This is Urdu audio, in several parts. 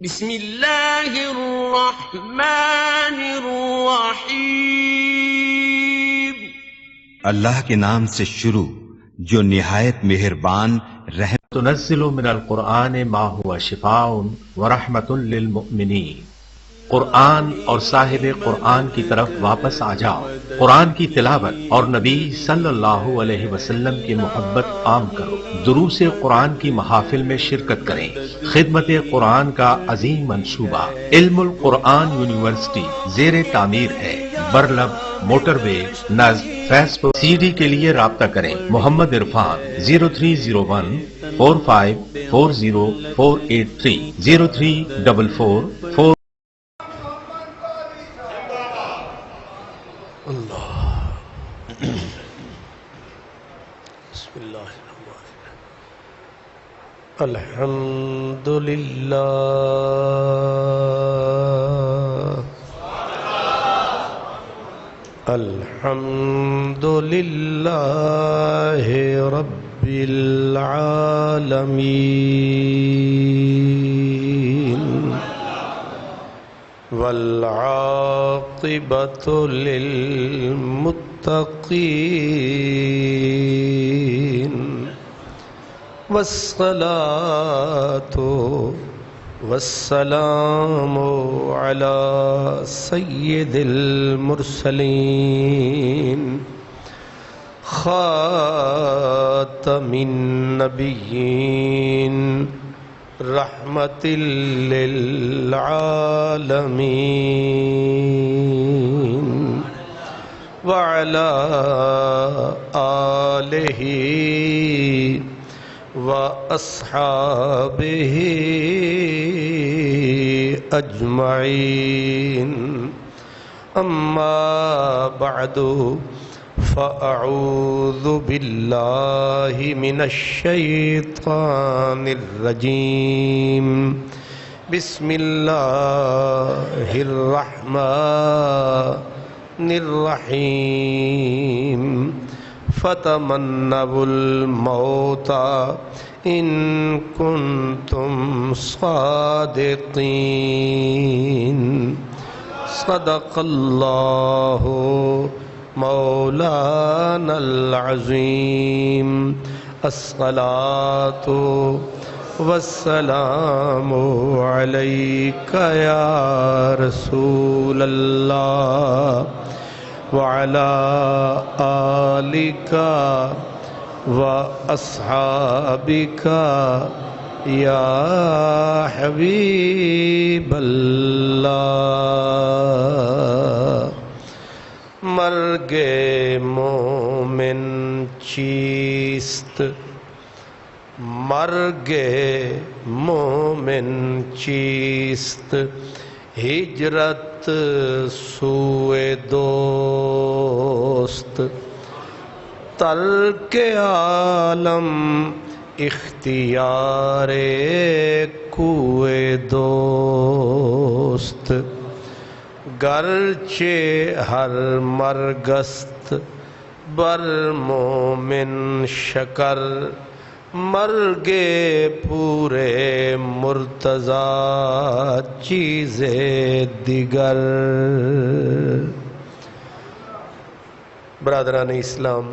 بسم اللہ الرحمن الرحیم. اللہ کے نام سے شروع جو نہایت مہربان رحم. تنزل من القرآن ما هو شفاء ورحمة للمؤمنین. قرآن اور صاحب قرآن کی طرف واپس آ جاؤ. قرآن کی تلاوت اور نبی صلی اللہ علیہ وسلم کی محبت عام کرو. دروس قرآن کی محافل میں شرکت کریں. خدمت قرآن کا عظیم منصوبہ علم القرآن یونیورسٹی زیر تعمیر ہے. برلب موٹر وے نزد فیس بک. سی ڈی کے لیے رابطہ کریں. محمد عرفان 0301 4540 483 0344 بسم اللہ الرحمن الرحیم. الحمدللہ الحمدللہ رب العالمین والعاقبۃ للمتقین والصلاة والسلام علی سید المرسلین خاتم النبیین رحمت للعالمین وعلی آلہ وَأَصْحَابِهِ أَجْمَعِينَ. أَمَّا بَعْدُ فَأَعُوذُ بِاللَّهِ مِنَ الشَّيْطَانِ الرَّجِيمِ. بسم اللہ الرحمن الرحیم. فتمنوا الموت ان کنتم صادقین. صدق اللہ مولانا العظیم. الصلاة والسلام علیک یا رسول اللہ وعلى آلك وأصحابك يا حبيب الله. مرگ مومن چیست؟ مرگ مومن چیست؟ ہجرت سوئے دوست. ترک عالم اختیار کوئے دوست. گرچہ ہر مرگست بر مومن شکر. مرگ پورے مرتضی چیز دیگر. برادران اسلام،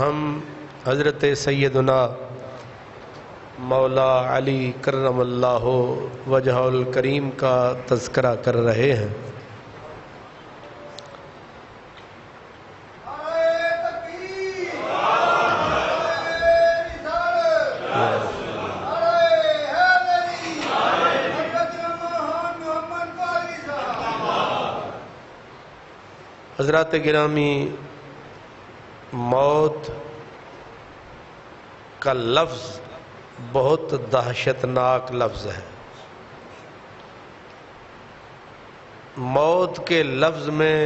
ہم حضرت سیدنا مولا علی کرم اللہ وجہ الکریم کا تذکرہ کر رہے ہیں. حضرات گرامی، موت کا لفظ بہت دہشتناک لفظ ہے. موت کے لفظ میں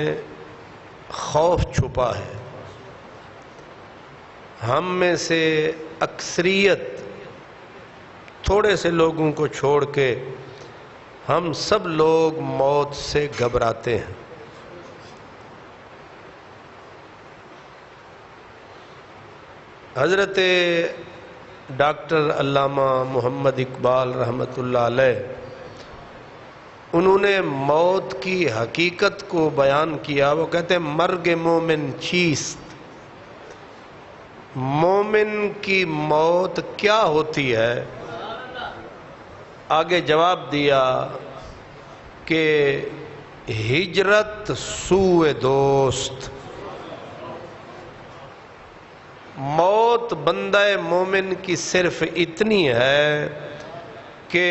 خوف چھپا ہے. ہم میں سے اکثریت تھوڑے سے لوگوں کو چھوڑ کے ہم سب لوگ موت سے گھبراتے ہیں. حضرت ڈاکٹر علامہ محمد اقبال رحمۃ اللہ علیہ انہوں نے موت کی حقیقت کو بیان کیا. وہ کہتے ہیں مرگ مومن چیست، مومن کی موت کیا ہوتی ہے؟ آگے جواب دیا کہ ہجرت سوء دوست. موت بندہ مومن کی صرف اتنی ہے کہ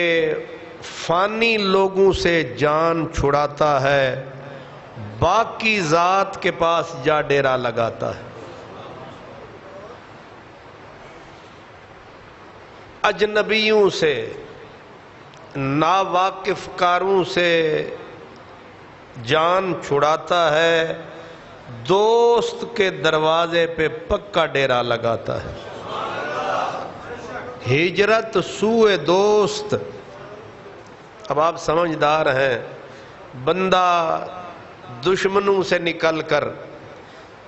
فانی لوگوں سے جان چھڑاتا ہے، باقی ذات کے پاس جا ڈیرا لگاتا ہے. اجنبیوں سے، ناواقف کاروں سے جان چھڑاتا ہے، دوست کے دروازے پہ پکا ڈیرا لگاتا ہے. ہجرت سوء دوست. اب آپ سمجھدار ہیں، بندہ دشمنوں سے نکل کر،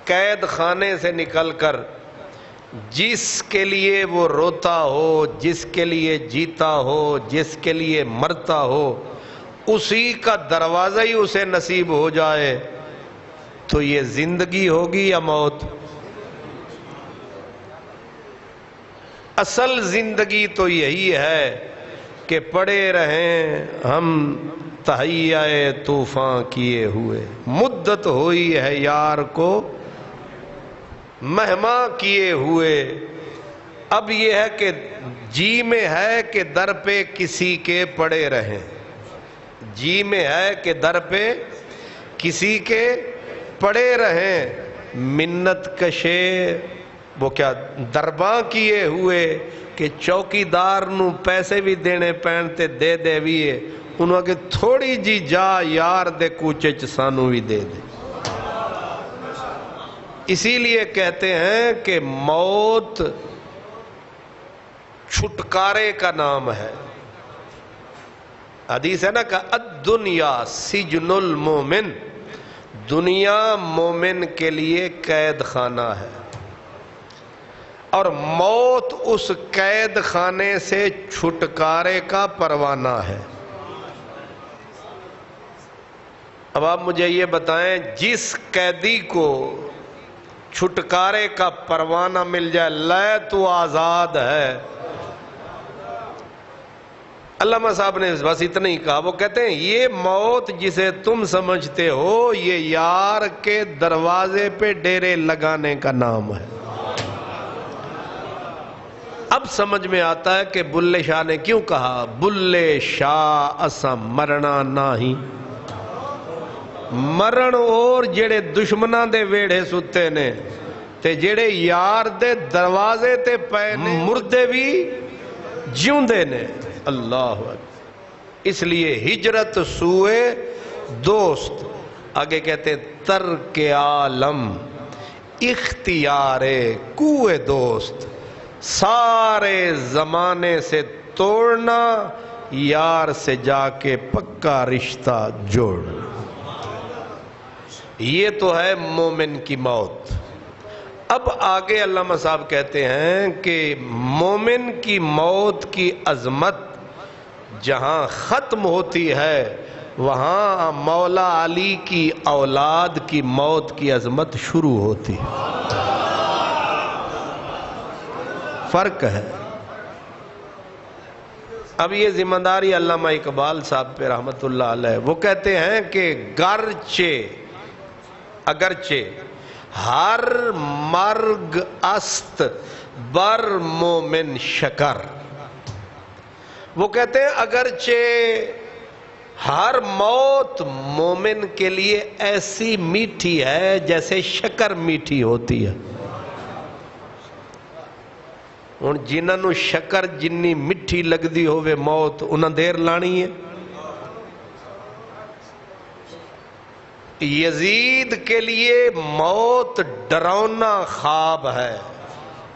قید خانے سے نکل کر، جس کے لیے وہ روتا ہو، جس کے لیے جیتا ہو، جس کے لیے مرتا ہو، اسی کا دروازہ ہی اسے نصیب ہو جائے تو یہ زندگی ہوگی یا موت؟ اصل زندگی تو یہی ہے کہ پڑے رہیں ہم تہیہ طوفان کیے ہوئے، مدت ہوئی ہے یار کو مہما کیے ہوئے. اب یہ ہے کہ جی میں ہے کہ در پہ کسی کے پڑے رہیں، جی میں ہے کہ در پہ کسی کے پڑے رہیں. منت کشے وہ کیا درباں کیے ہوئے کہ چوکیدار نو پیسے بھی دینے پہنتے دے دے ویے، انہوں کہ تھوڑی جی جا یار دے کوچے چسانو بھی دے دے. اسی لیے کہتے ہیں کہ موت چھٹکارے کا نام ہے. حدیث ہے نا کہ الدنیا سجن المومن، دنیا مومن کے لیے قید خانہ ہے، اور موت اس قید خانے سے چھٹکارے کا پروانہ ہے. اب آپ مجھے یہ بتائیں، جس قیدی کو چھٹکارے کا پروانہ مل جائے لے تو آزاد ہے. علامہ صاحب نے بس اتنا ہی کہا. وہ کہتے ہیں یہ موت جسے تم سمجھتے ہو یہ یار کے دروازے پہ ڈیرے لگانے کا نام ہے. اب سمجھ میں آتا ہے کہ بلے شاہ نے کیوں کہا بلے شاہ اسا مرنا نہیں. مرن اور جڑے دشمناں دے ویڑے ستے نے تے جڑے یار دے دروازے تے پے نے، مردے بھی جیوں دے نے. اللہ اکبر. اس لیے ہجرت سوئے دوست. آگے کہتے ترک عالم اختیار کوئے دوست، سارے زمانے سے توڑنا، یار سے جا کے پکا رشتہ جوڑنا. یہ تو ہے مومن کی موت. اب آگے علامہ صاحب کہتے ہیں کہ مومن کی موت کی عظمت جہاں ختم ہوتی ہے وہاں مولا علی کی اولاد کی موت کی عظمت شروع ہوتی ہے. فرق ہے. اب یہ ذمہ داری علامہ اقبال صاحب پہ رحمت اللہ علیہ. وہ کہتے ہیں کہ اگرچہ ہر مرگ است بر مومن شکر. وہ کہتے ہیں اگرچہ ہر موت مومن کے لیے ایسی میٹھی ہے جیسے شکر میٹھی ہوتی ہے. ہن جنہاں نو شکر جنی میٹھی لگدی ہوئے موت انہاں دیر لانی ہے. یزید کے لیے موت ڈراؤنا خواب ہے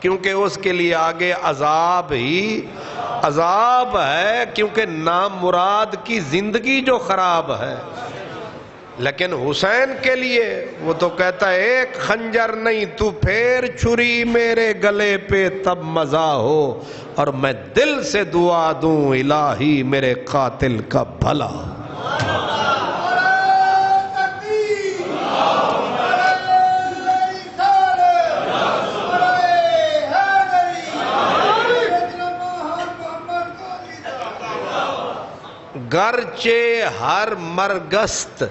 کیونکہ اس کے لیے آگے عذاب ہی عذاب ہے، کیونکہ نامراد کی زندگی جو خراب ہے. لیکن حسین کے لیے وہ تو کہتا ہے ایک خنجر نہیں تو پھیر چھری میرے گلے پہ تب مزہ ہو، اور میں دل سے دعا دوں الہی میرے قاتل کا بھلا ہو. گرچہ ہر مرگست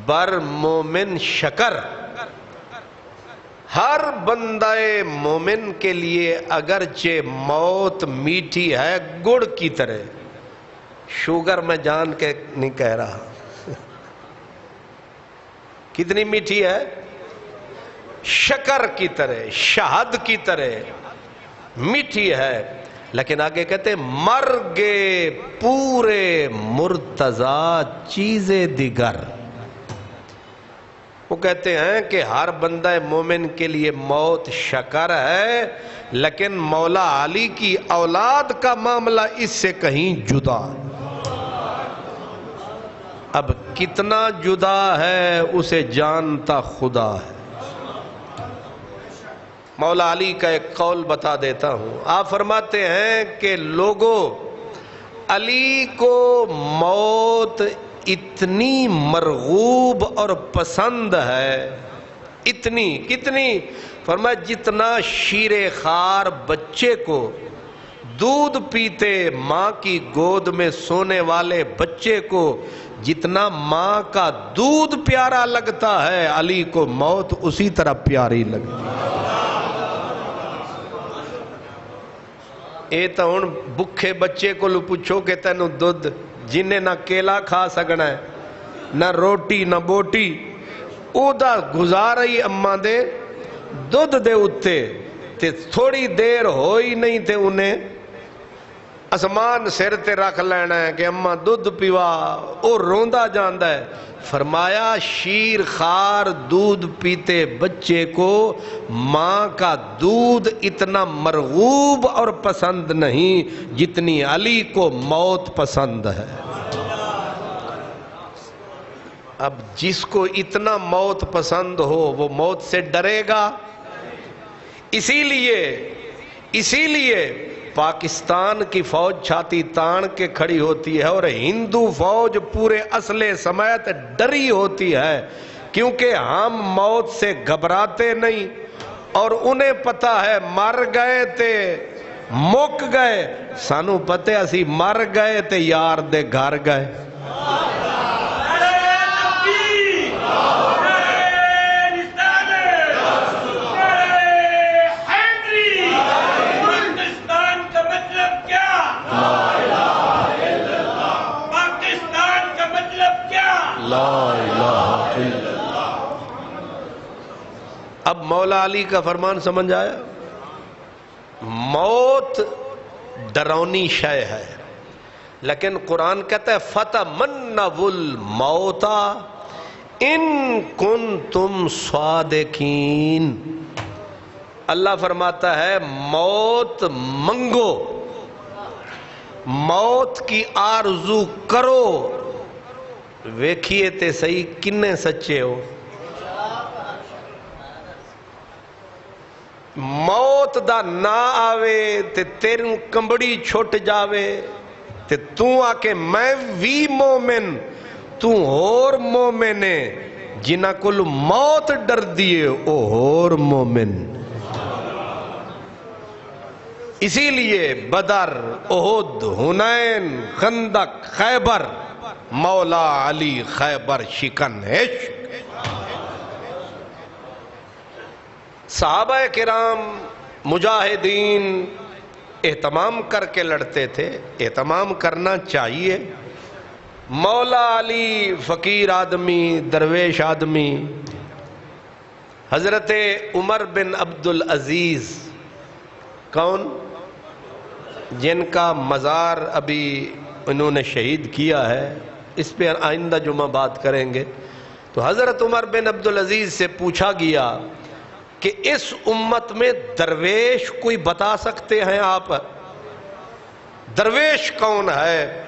بر مومن شکر، ہر بندہ مومن کے لیے اگرچہ موت میٹھی ہے گڑ کی طرح، شوگر میں جان کے نہیں کہہ رہا، کتنی میٹھی ہے، شکر کی طرح، شہد کی طرح میٹھی ہے، لیکن آگے کہتے ہیں مرگ پورے مرتضی چیزیں دیگر۔ وہ کہتے ہیں کہ ہر بندہ مومن کے لیے موت شکر ہے، لیکن مولا علی کی اولاد کا معاملہ اس سے کہیں جدا۔ اب کتنا جدا ہے اسے جانتا خدا ہے۔ مولا علی کا ایک قول بتا دیتا ہوں، آپ فرماتے ہیں کہ لوگوں، علی کو موت اتنی مرغوب اور پسند ہے، اتنی کتنی، فرمایا جتنا شیر خار بچے کو دودھ پیتے ماں کی گود میں سونے والے بچے کو جتنا ماں کا دودھ پیارا لگتا ہے، علی کو موت اسی طرح پیاری لگتی ہے۔ اے تو ہن بکھے بچے کو لو پوچھو کہ تینوں دودھ، جنہیں نہ کیلا کھا سکنا ہے نہ روٹی نہ بوٹی، او دا گزارئی اماں دے دودھ دے اتے تے تھوڑی دیر ہوئی نہیں تے انہیں اسمان سر تے رکھ لینا ہے کہ اماں دودھ پیوا، او روندہ جاندہ ہے۔ فرمایا شیر خار دودھ پیتے بچے کو ماں کا دودھ اتنا مرغوب اور پسند نہیں جتنی علی کو موت پسند ہے۔ اب جس کو اتنا موت پسند ہو وہ موت سے ڈرے گا۔ اسی لیے پاکستان کی فوج چھاتی تان کے کھڑی ہوتی ہے اور ہندو فوج پورے اسلحے سمیت ڈری ہوتی ہے، کیونکہ ہم موت سے گھبراتے نہیں اور انہیں پتا ہے مر گئے تے مک گئے، سانو پتے اسی مر گئے تے یار دے گھر گئے۔ اب مولا علی کا فرمان سمجھ آیا؟ موت ڈرونی شے ہے، لیکن قرآن کہتا ہے فَتَمَنَّوُا الْمَوْتَ إِن كُنتُمْ صَادِقِينَ۔ اللہ فرماتا ہے موت منگو، موت کی آرزو کرو، ویکھیے تے صحیح کنے سچے ہو۔ موت دا نہ آوے تے تیروں کمبڑی چھوٹ جاوے تے تو آکے میں وی مومن، تو اور مومنے، جنہ کل موت ڈر دیئے او اور مومن۔ اسی لیے بدر، احد، حنین، خندق، خیبر، مولا علی خیبر شکن عشق۔ صحابہ کرام مجاہدین اہتمام کر کے لڑتے تھے، اہتمام کرنا چاہیے۔ مولا علی فقیر آدمی، درویش آدمی، حضرت عمر بن عبدالعزیز، کون؟ جن کا مزار ابھی انہوں نے شہید کیا ہے، اس پہ آئندہ جمعہ بات کریں گے۔ تو حضرت عمر بن عبدالعزیز سے پوچھا گیا کہ اس امت میں درویش کوئی بتا سکتے ہیں آپ؟ درویش کون ہے؟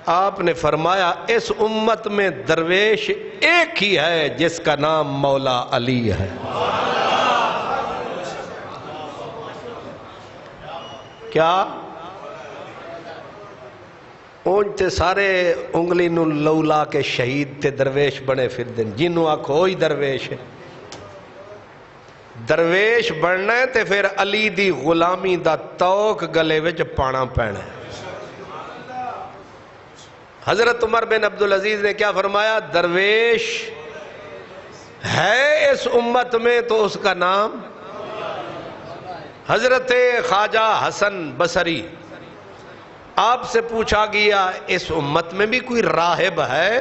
آپ نے فرمایا اس امت میں درویش ایک ہی ہے جس کا نام مولا علی ہے۔ کیا؟ اونجتے سارے انگلی نو لولا کے شہید تے درویش بنے پھر دن، جنہوں آکھو ہوئی درویش ہے۔ درویش بننا ہے تے پھر علی دی غلامی دا توک گلے وچ پانا پینا ہے۔ حضرت عمر بن عبدالعزیز نے کیا فرمایا؟ درویش ہے اس امت میں تو اس کا نام. حضرت خواجہ حسن بصری، آپ سے پوچھا گیا اس امت میں بھی کوئی راہب ہے؟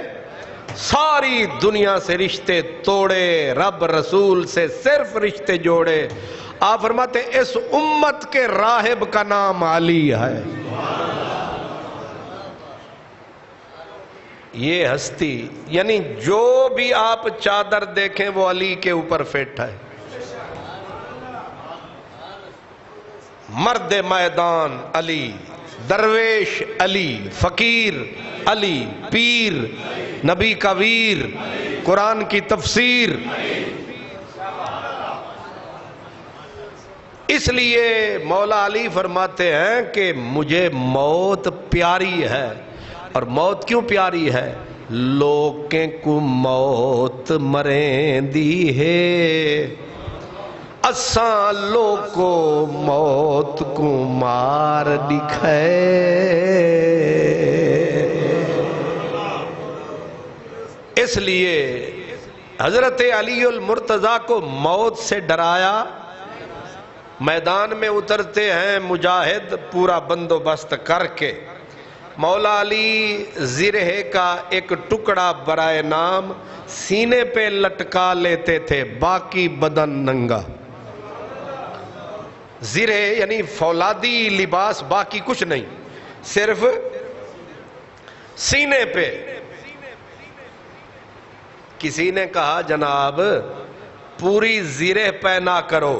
ساری دنیا سے رشتے توڑے، رب رسول سے صرف رشتے جوڑے. آپ فرماتے اس امت کے راہب کا نام علی ہے. یہ ہستی، یعنی جو بھی آپ چادر دیکھیں وہ علی کے اوپر فٹ ہے. مرد میدان علی، درویش علی، فقیر علی، پیر، نبی کا ویر، قرآن کی تفسیر. اس لیے مولا علی فرماتے ہیں کہ مجھے موت پیاری ہے. اور موت کیوں پیاری ہے؟ لوگیں کو موت مریں دی ہے، اساں لوگ کو موت کو مار دکھائے. اس لیے حضرت علی المرتضیٰ کو موت سے ڈرایا. میدان میں اترتے ہیں مجاہد پورا بندوبست کر کے. مولا علی زرہ کا ایک ٹکڑا برائے نام سینے پہ لٹکا لیتے تھے، باقی بدن ننگا. زرہ یعنی فولادی لباس، باقی کچھ نہیں، صرف سینے پہ. کسی نے کہا جناب پوری زرہ پہنا کرو،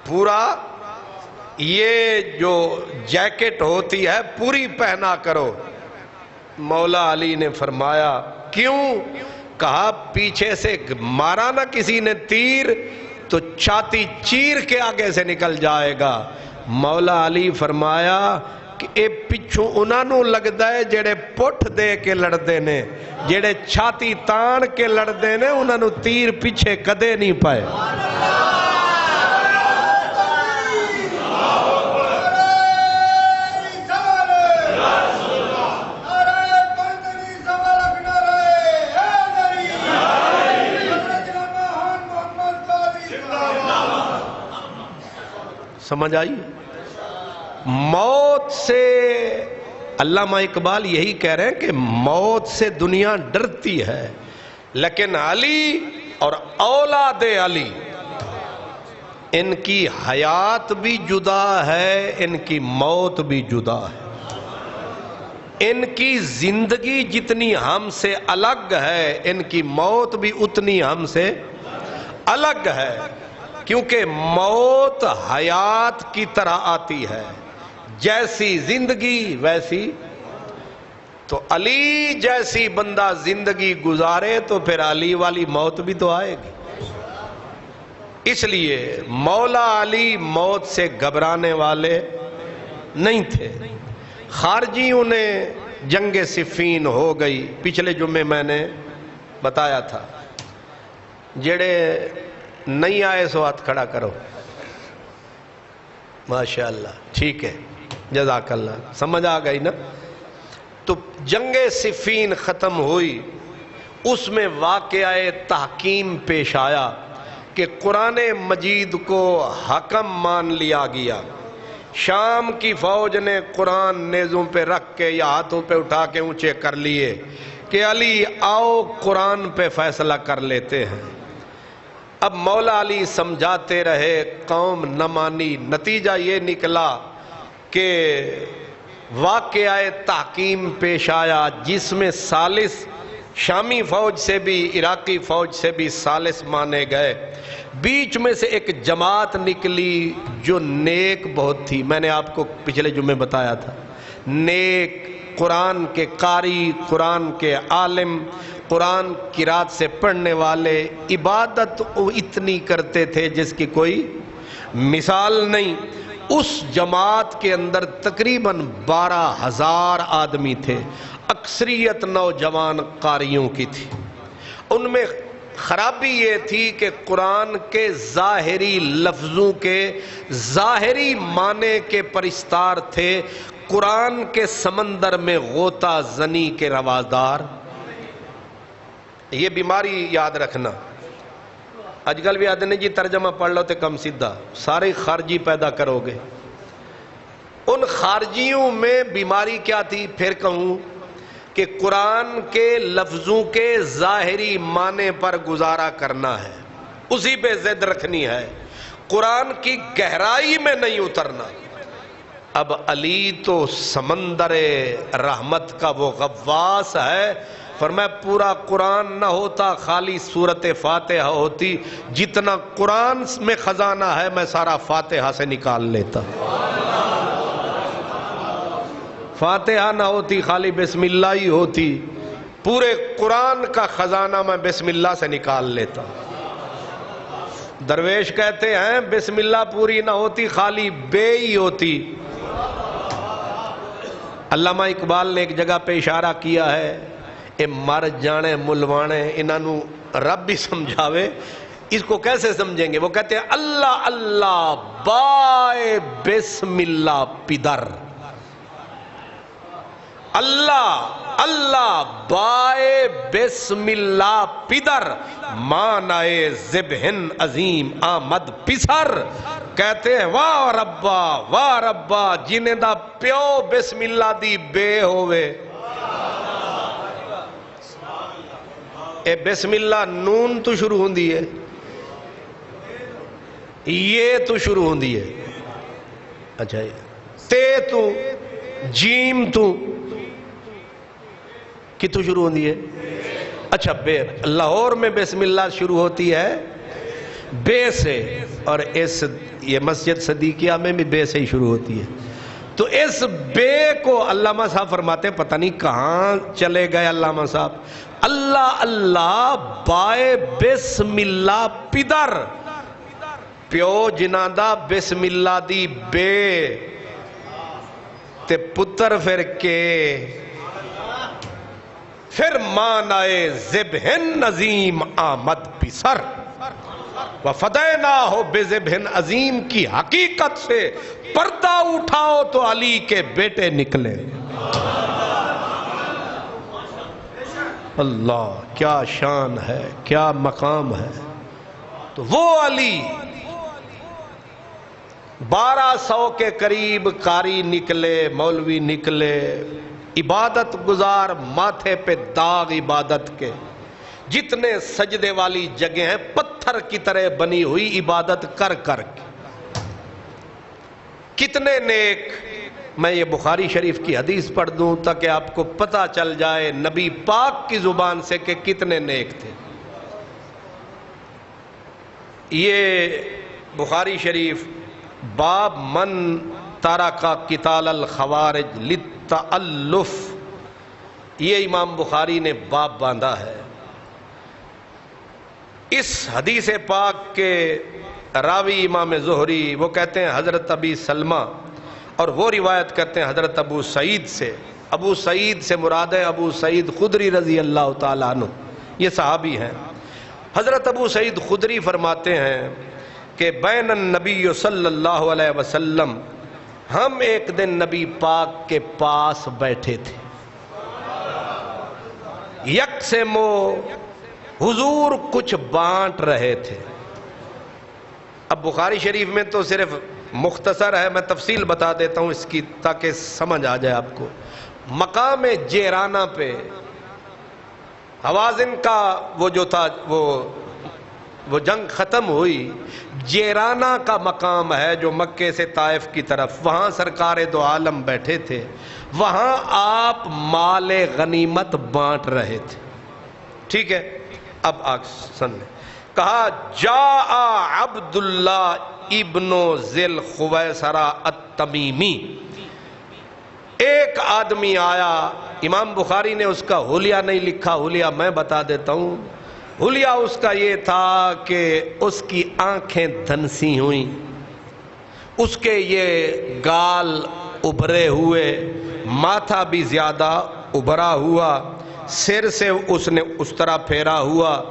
پورا یہ جو جیکٹ ہوتی ہے پوری پہنا کرو. مولا علی نے فرمایا کیوں؟ کہا پیچھے سے مارا نہ کسی نے تیر تو چھاتی چیر کے آگے سے نکل جائے گا. مولا علی فرمایا کہ اے پچھو انہاں نوں لگدا ہے جڑے پٹھ دے کے لڑدے نے، جڑے چھاتی تان کے لڑدے نے انہاں نوں تیر پیچھے کدے نہیں پائے. سمجھ آئی؟ موت سے علامہ اقبال یہی کہہ رہے ہیں کہ موت سے دنیا ڈرتی ہے، لیکن علی اور اولاد علی ان کی حیات بھی جدا ہے، ان کی موت بھی جدا ہے. ان کی زندگی جتنی ہم سے الگ ہے، ان کی موت بھی اتنی ہم سے الگ ہے. کیونکہ موت حیات کی طرح آتی ہے، جیسی زندگی ویسی. تو علی جیسی بندہ زندگی گزارے تو پھر علی والی موت بھی تو آئے گی. اس لیے مولا علی موت سے گھبرانے والے نہیں تھے. خارجیوں نے جنگ صفین ہو گئی، پچھلے جمعے میں نے بتایا تھا. جڑے نہیں آئے سو ہاتھ کھڑا کرو. ماشاءاللہ، ٹھیک ہے، جزاک اللہ. سمجھ آ گئی نا؟ تو جنگ صفین ختم ہوئی، اس میں واقعہ تحکیم پیش آیا کہ قرآن مجید کو حکم مان لیا گیا. شام کی فوج نے قرآن نیزوں پہ رکھ کے یا ہاتھوں پہ اٹھا کے اونچے کر لیے کہ علی آؤ قرآن پہ فیصلہ کر لیتے ہیں. اب مولا علی سمجھاتے رہے، قوم نہ مانی. نتیجہ یہ نکلا کہ واقعہ تحکیم پیش آیا جس میں ثالث شامی فوج سے بھی عراقی فوج سے بھی ثالث مانے گئے. بیچ میں سے ایک جماعت نکلی جو نیک بہت تھی. میں نے آپ کو پچھلے جمعے بتایا تھا، نیک، قرآن کے قاری، قرآن کے عالم، قرآن کی رات سے پڑھنے والے. عبادت اتنی کرتے تھے جس کی کوئی مثال نہیں. اس جماعت کے اندر تقریباً 12,000 آدمی تھے. اکثریت نوجوان قاریوں کی تھی. ان میں خرابی یہ تھی کہ قرآن کے ظاہری لفظوں کے ظاہری معنی کے پرستار تھے. قرآن کے سمندر میں غوطہ زنی کے روادار. یہ بیماری یاد رکھنا. آج کل بھی آدھے نہیں جی ترجمہ پڑھ لو تے کم سیدھا، سارے خارجی پیدا کرو گے. ان خارجیوں میں بیماری کیا تھی؟ پھر کہوں کہ قرآن کے لفظوں کے ظاہری معنی پر گزارا کرنا ہے، اسی پہ ضد رکھنی ہے، قرآن کی گہرائی میں نہیں اترنا. اب علی تو سمندر رحمت کا وہ غواص ہے. فرمایا پورا قرآن نہ ہوتا، خالی سورت فاتحہ ہوتی، جتنا قرآن میں خزانہ ہے میں سارا فاتحہ سے نکال لیتا. فاتحہ نہ ہوتی، خالی بسم اللہ ہی ہوتی، پورے قرآن کا خزانہ میں بسم اللہ سے نکال لیتا. درویش کہتے ہیں بسم اللہ پوری نہ ہوتی، خالی بے ہی ہوتی. علامہ اقبال نے ایک جگہ پہ اشارہ کیا ہے، اے مر جانے ملوانے انہوں رب بھی سمجھاوے، اس کو کیسے سمجھیں گے؟ وہ کہتے ہیں اللہ اللہ بائے بسم اللہ پدر، اللہ اللہ بائے بسم اللہ پدر، مانائے ذبحن عظیم آمد پسر. کہتے ہیں واہ ربا جنہیں دا پیو بسم اللہ دی بے ہوئے. اے بسم اللہ نون تو شروع ہوندی ہے، یہ تو شروع ہوندی ہے، اچھا تے تو جیم تو کتوں شروع ہوندی ہے؟ اچھا بے. لاہور میں بسم اللہ شروع ہوتی ہے بے سے، اور اس یہ مسجد صدیقیہ میں بھی بے سے ہی شروع ہوتی ہے. تو اس بے کو علامہ صاحب فرماتے ہیں پتہ نہیں کہاں چلے گئے علامہ صاحب. اللہ اللہ بائے بسم اللہ پدر، پیو جنہ دا بسم اللہ دی بے تے پتر پھر کے، پھر مانائے ذبحن عظیم آمد پسر. وَفَدَيْنَاهُ بِذِبْحٍ عظیم کی حقیقت سے پردہ اٹھاؤ تو علی کے بیٹے نکلے. اللہ کیا شان ہے، کیا مقام ہے. تو وہ علی 1200 کے قریب قاری نکلے، مولوی نکلے، عبادت گزار، ماتھے پہ داغ عبادت کے، جتنے سجدے والی جگہ ہیں پتھر کی طرح بنی ہوئی عبادت کر کر کے. کتنے نیک. میں یہ بخاری شریف کی حدیث پڑھ دوں تاکہ آپ کو پتہ چل جائے نبی پاک کی زبان سے کہ کتنے نیک تھے. یہ بخاری شریف باب من ترک قتال الخوارج للتألف، یہ امام بخاری نے باب باندھا ہے. اس حدیث پاک کے راوی امام زہری وہ کہتے ہیں حضرت ابی سلمہ، اور وہ روایت کرتے ہیں حضرت ابو سعید سے. ابو سعید سے مراد ہے ابو سعید خدری رضی اللہ تعالیٰ عنہ، یہ صحابی ہیں. حضرت ابو سعید خدری فرماتے ہیں کہ بین النبی صلی اللہ علیہ وسلم، ہم ایک دن نبی پاک کے پاس بیٹھے تھے. یکسمو، حضور کچھ بانٹ رہے تھے. اب بخاری شریف میں تو صرف مختصر ہے، میں تفصیل بتا دیتا ہوں اس کی تاکہ سمجھ آ جائے آپ کو. مقام جیرانہ پہ حوازن کا وہ جو تھا وہ جنگ ختم ہوئی. جیرانہ کا مقام ہے جو مکے سے طائف کی طرف، وہاں سرکار دو عالم بیٹھے تھے، وہاں آپ مال غنیمت بانٹ رہے تھے. ٹھیک ہے، اب آگ سن لیں. کہا جاء عبداللہ ابن ذل خویسرہ التمیمی، ایک آدمی آیا. امام بخاری نے اس کا حلیہ نہیں لکھا، حلیہ میں بتا دیتا ہوں. حلیہ اس کا یہ تھا کہ اس کی آنکھیں دھنسی ہوئیں، اس کے یہ گال ابھرے ہوئے، ماتھا بھی زیادہ ابھرا ہوا، سر سے اس نے اس طرح پھیرا ہوا.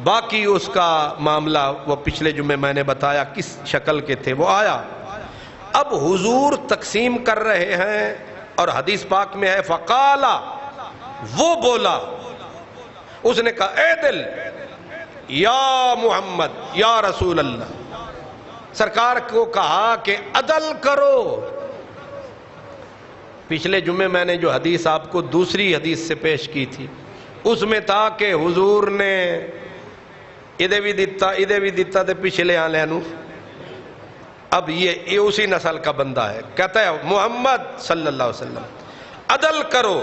باقی اس کا معاملہ وہ پچھلے جمعے میں نے بتایا کس شکل کے تھے. وہ آیا، اب حضور تقسیم کر رہے ہیں اور حدیث پاک میں ہے فقالا، وہ بولا، اس نے کہا اے دل یا محمد یا رسول اللہ، سرکار کو کہا کہ عدل کرو۔ پچھلے جمعے میں نے جو حدیث آپ کو دوسری حدیث سے پیش کی تھی، اس میں تھا کہ حضور نے ادھے بھی دیتا تے پچھلے آلے نو، اب یہ اسی نسل کا بندہ ہے، کہتا ہے محمد صلی اللہ علیہ وسلم عدل کرو۔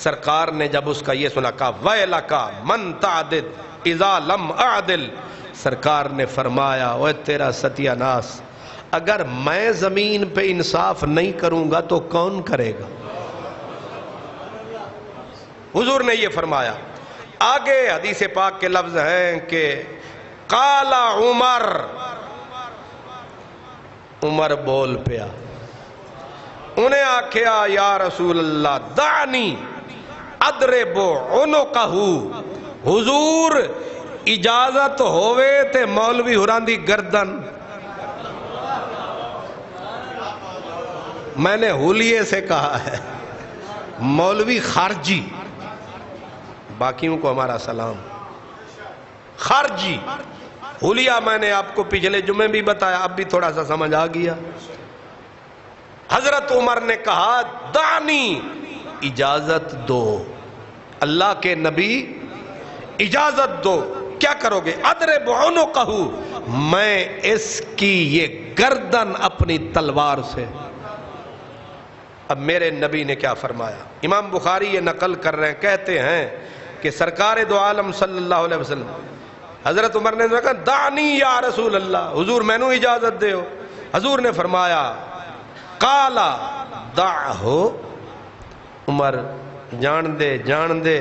سرکار نے جب اس کا یہ سنا کہا وَيْلَكَ مَنْ تَعْدِدْ اِذَا لَمْ أَعْدِلْ، سرکار نے فرمایا اوے تیرا ستیہ ناس، اگر میں زمین پہ انصاف نہیں کروں گا تو کون کرے گا؟ حضور نے یہ فرمایا۔ آگے حدیث پاک کے لفظ ہیں کہ قال عمر بول پیا، انہیں آکھیا یا رسول اللہ دعنی اضرب عنقہ، حضور اجازت ہوئے تے مولوی حران دی گردن۔ میں نے حلیے سے کہا ہے، مولوی خارجی، باقیوں کو ہمارا سلام، خارجی حلیہ میں نے آپ کو پچھلے جمعے بھی بتایا، اب بھی تھوڑا سا سمجھ آ گیا۔ حضرت عمر نے کہا دعنی، اجازت دو، اللہ کے نبی اجازت دو، کیا کرو گے؟ اضرب عنقہ، میں اس کی یہ گردن اپنی تلوار سے۔ اب میرے نبی نے کیا فرمایا؟ امام بخاری یہ نقل کر رہے ہیں، کہتے ہیں کہ سرکار دو عالم صلی اللہ علیہ وسلم، حضرت عمر نے کہا دعنی یا رسول اللہ، حضور میں نو اجازت دے ہو۔ حضور نے فرمایا قالا دعہو، عمر جان دے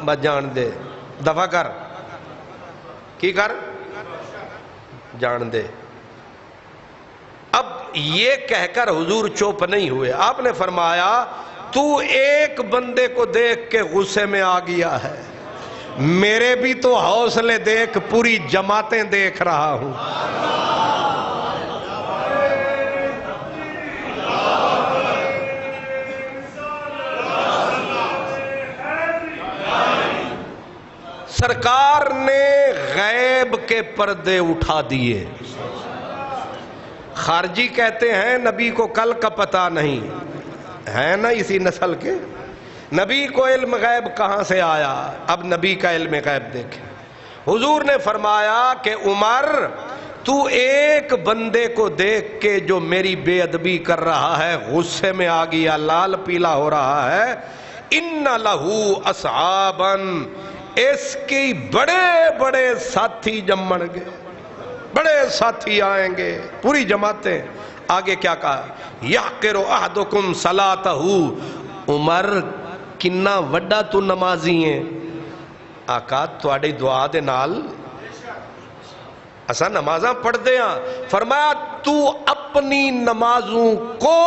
بس جان دے، دفع کر، کی کر، جان دے۔ اب یہ کہہ کر حضور چوپ نہیں ہوئے، آپ نے فرمایا تو ایک بندے کو دیکھ کے غصے میں آ گیا ہے، میرے بھی تو حوصلے دیکھ، پوری جماعتیں دیکھ رہا ہوں۔ سرکار نے غیب کے پردے اٹھا دیے۔ خارجی کہتے ہیں نبی کو کل کا پتہ نہیں ہے نا، اسی نسل کے نبی کو علم غیب کہاں سے آیا؟ اب نبی کا علم غیب دیکھیں۔ حضور نے فرمایا کہ عمر تو ایک بندے کو دیکھ کے جو میری بے ادبی کر رہا ہے، غصے میں آ گیا، لال پیلا ہو رہا ہے، ان لہو اصحابا، اس کی بڑے بڑے ساتھی جمع گے، بڑے ساتھی آئیں گے، پوری جماعتیں۔ آگے کیا کہا؟ یحقر احدکم صلاتہ، عمر کنا وڈا تو نمازی ہیں، آقا تواڈی دعا دے نال اساں نمازاں پڑھ دے ہاں۔ فرمایا تو اپنی نمازوں کو،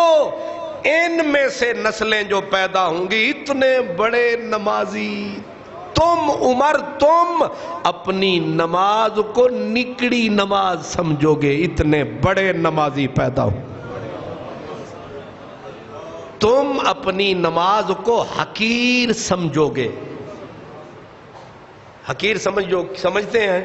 ان میں سے نسلیں جو پیدا ہوں گی اتنے بڑے نمازی، تم عمر تم اپنی نماز کو نکڑی نماز سمجھو گے، اتنے بڑے نمازی پیدا ہو۔ تم اپنی نماز کو حقیر سمجھو گے، حقیر سمجھتے ہیں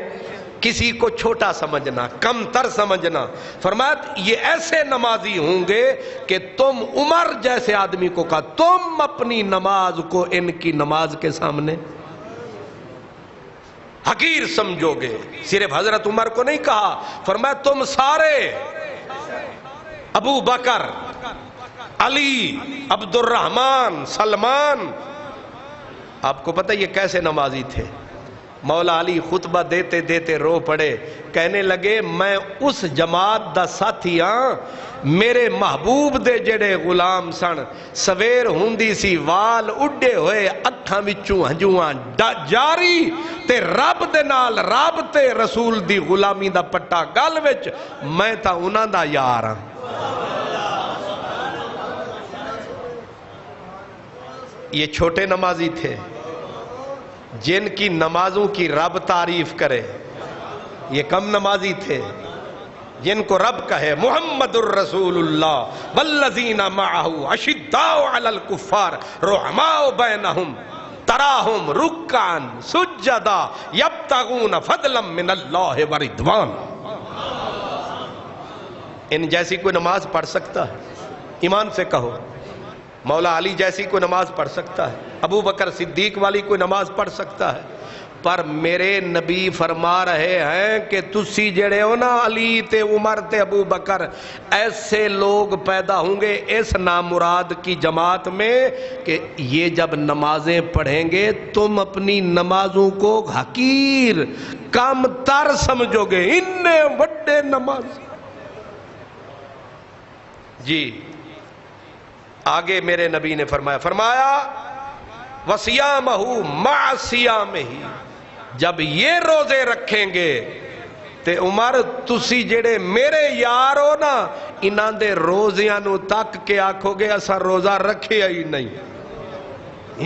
کسی کو چھوٹا سمجھنا، کم تر سمجھنا۔ فرمایا یہ ایسے نمازی ہوں گے کہ تم عمر جیسے آدمی کو کہا تم اپنی نماز کو ان کی نماز کے سامنے حقیر سمجھو گے۔ صرف حضرت عمر کو نہیں کہا، فرمایا تم سارے، ابو بکر، علی، عبد الرحمن، سلمان، آپ کو پتہ یہ کیسے نمازی تھے؟ مولا علی خطبہ دیتے دیتے رو پڑے، کہنے لگے میں اس جماعت دا ساتھی ہاں، میرے محبوب دے جڑے غلام سن، سویر ہوندی سی وال اڈے ہوئے، اکھاں وچوں ہنجواں جاری، تے رب دے نال رابطے رسول دی غلامی دا پٹا گل وچ، میں تا انہاں دا یار ہاں۔ یہ چھوٹے نمازی تھے جن کی نمازوں کی رب تعریف کرے، یہ کم نمازی تھے جن کو رب کہے محمد الرسول اللہ والذین معہ اشداء علی الکفار رحماء بینہم تراہم رکعا سجدا یبتغون فضلا من اللہ ورضوان. ان جیسی کوئی نماز پڑھ سکتا ہے؟ ایمان سے کہو. مولا علی جیسی کوئی نماز پڑھ سکتا ہے؟ ابو بکر صدیق والی کوئی نماز پڑھ سکتا ہے؟ پر میرے نبی فرما رہے ہیں کہ تسی جڑے ہو نا علی تے عمر تے ابو بکر، ایسے لوگ پیدا ہوں گے اس نامراد کی جماعت میں کہ یہ جب نمازیں پڑھیں گے تم اپنی نمازوں کو حقیر کم تر سمجھو گے. اننے وڈے نماز. جی آگے میرے نبی نے فرمایا وَصِيَامَهُ مَعَ صِيَامِهِ، جب یہ روزے رکھیں گے تے عمر تسی جڑے میرے یار ہو نا انہاں دے روزیاں نو تک کے آکھو گے اسا روزہ رکھے ہی نہیں.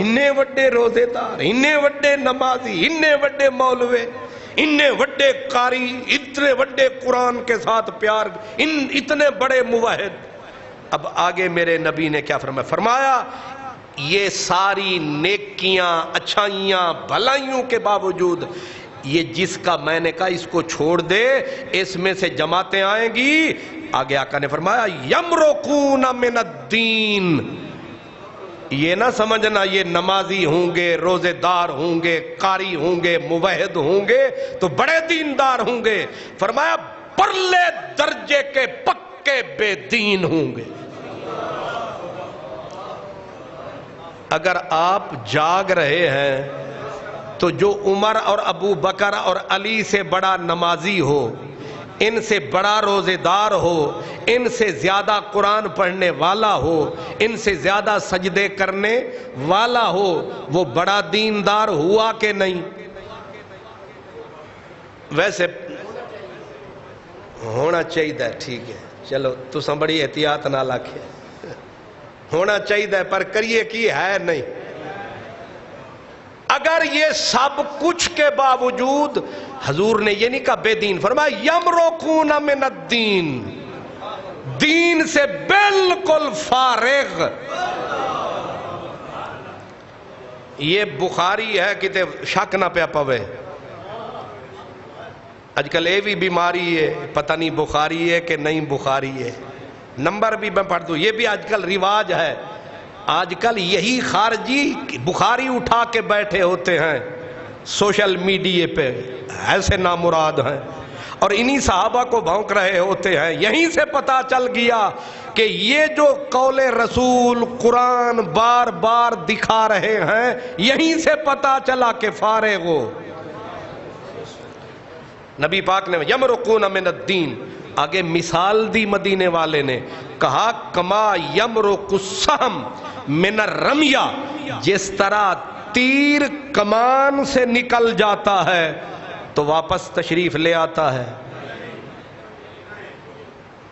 اننے وڈے روزے دار، اننے وڈے نمازی، اننے وڈے مولوی، اننے وڈے قاری، اتنے وڈے قرآن کے ساتھ پیار، اتنے بڑے موحد. اب آگے میرے نبی نے کیا فرمایا یہ ساری نیکیاں اچھائیاں بھلائیوں کے باوجود یہ جس کا میں نے کہا اس کو چھوڑ دے اس میں سے جماعتیں آئیں گی. آگے آقا نے فرمایا یمرقون من الدین. یہ نہ سمجھنا یہ نمازی ہوں گے، روزے دار ہوں گے، قاری ہوں گے، موحد ہوں گے تو بڑے دیندار ہوں گے. فرمایا پرلے درجے کے پکے بے دین ہوں گے. اگر آپ جاگ رہے ہیں تو جو عمر اور ابو بکر اور علی سے بڑا نمازی ہو، ان سے بڑا روزے دار ہو، ان سے زیادہ قرآن پڑھنے والا ہو، ان سے زیادہ سجدے کرنے والا ہو، وہ بڑا دیندار ہوا کہ نہیں؟ ویسے ہونا چاہیے. ٹھیک ہے چلو تساں بڑی احتیاط نہ لاکھے. ہونا چاہیے پر کریے کی ہے نہیں. اگر یہ سب کچھ کے باوجود حضور نے یہ نہیں کہا بے دین، فرمایا یمرقون من الدین، دین سے بالکل فارغ. یہ بخاری ہے کتے شک نہ پیا پوے. آج کل یہ بھی بیماری ہے، پتہ نہیں بخاری ہے کہ نہیں بخاری ہے. نمبر بھی میں پڑھ دوں، یہ بھی آج کل رواج ہے. آج کل یہی خارجی بخاری اٹھا کے بیٹھے ہوتے ہیں سوشل میڈیا پہ، ایسے نامراد ہیں اور انہی صحابہ کو بھونک رہے ہوتے ہیں. یہیں سے پتا چل گیا کہ یہ جو قول رسول قرآن بار بار دکھا رہے ہیں یہیں سے پتا چلا کہ فارغ ہو. نبی پاک نے یمرقون من الدین. آگے مثال دی مدینے والے نے کہا کما یمرق السہم من الرمیہ، جس طرح تیر کمان سے نکل جاتا ہے تو واپس تشریف لے آتا ہے.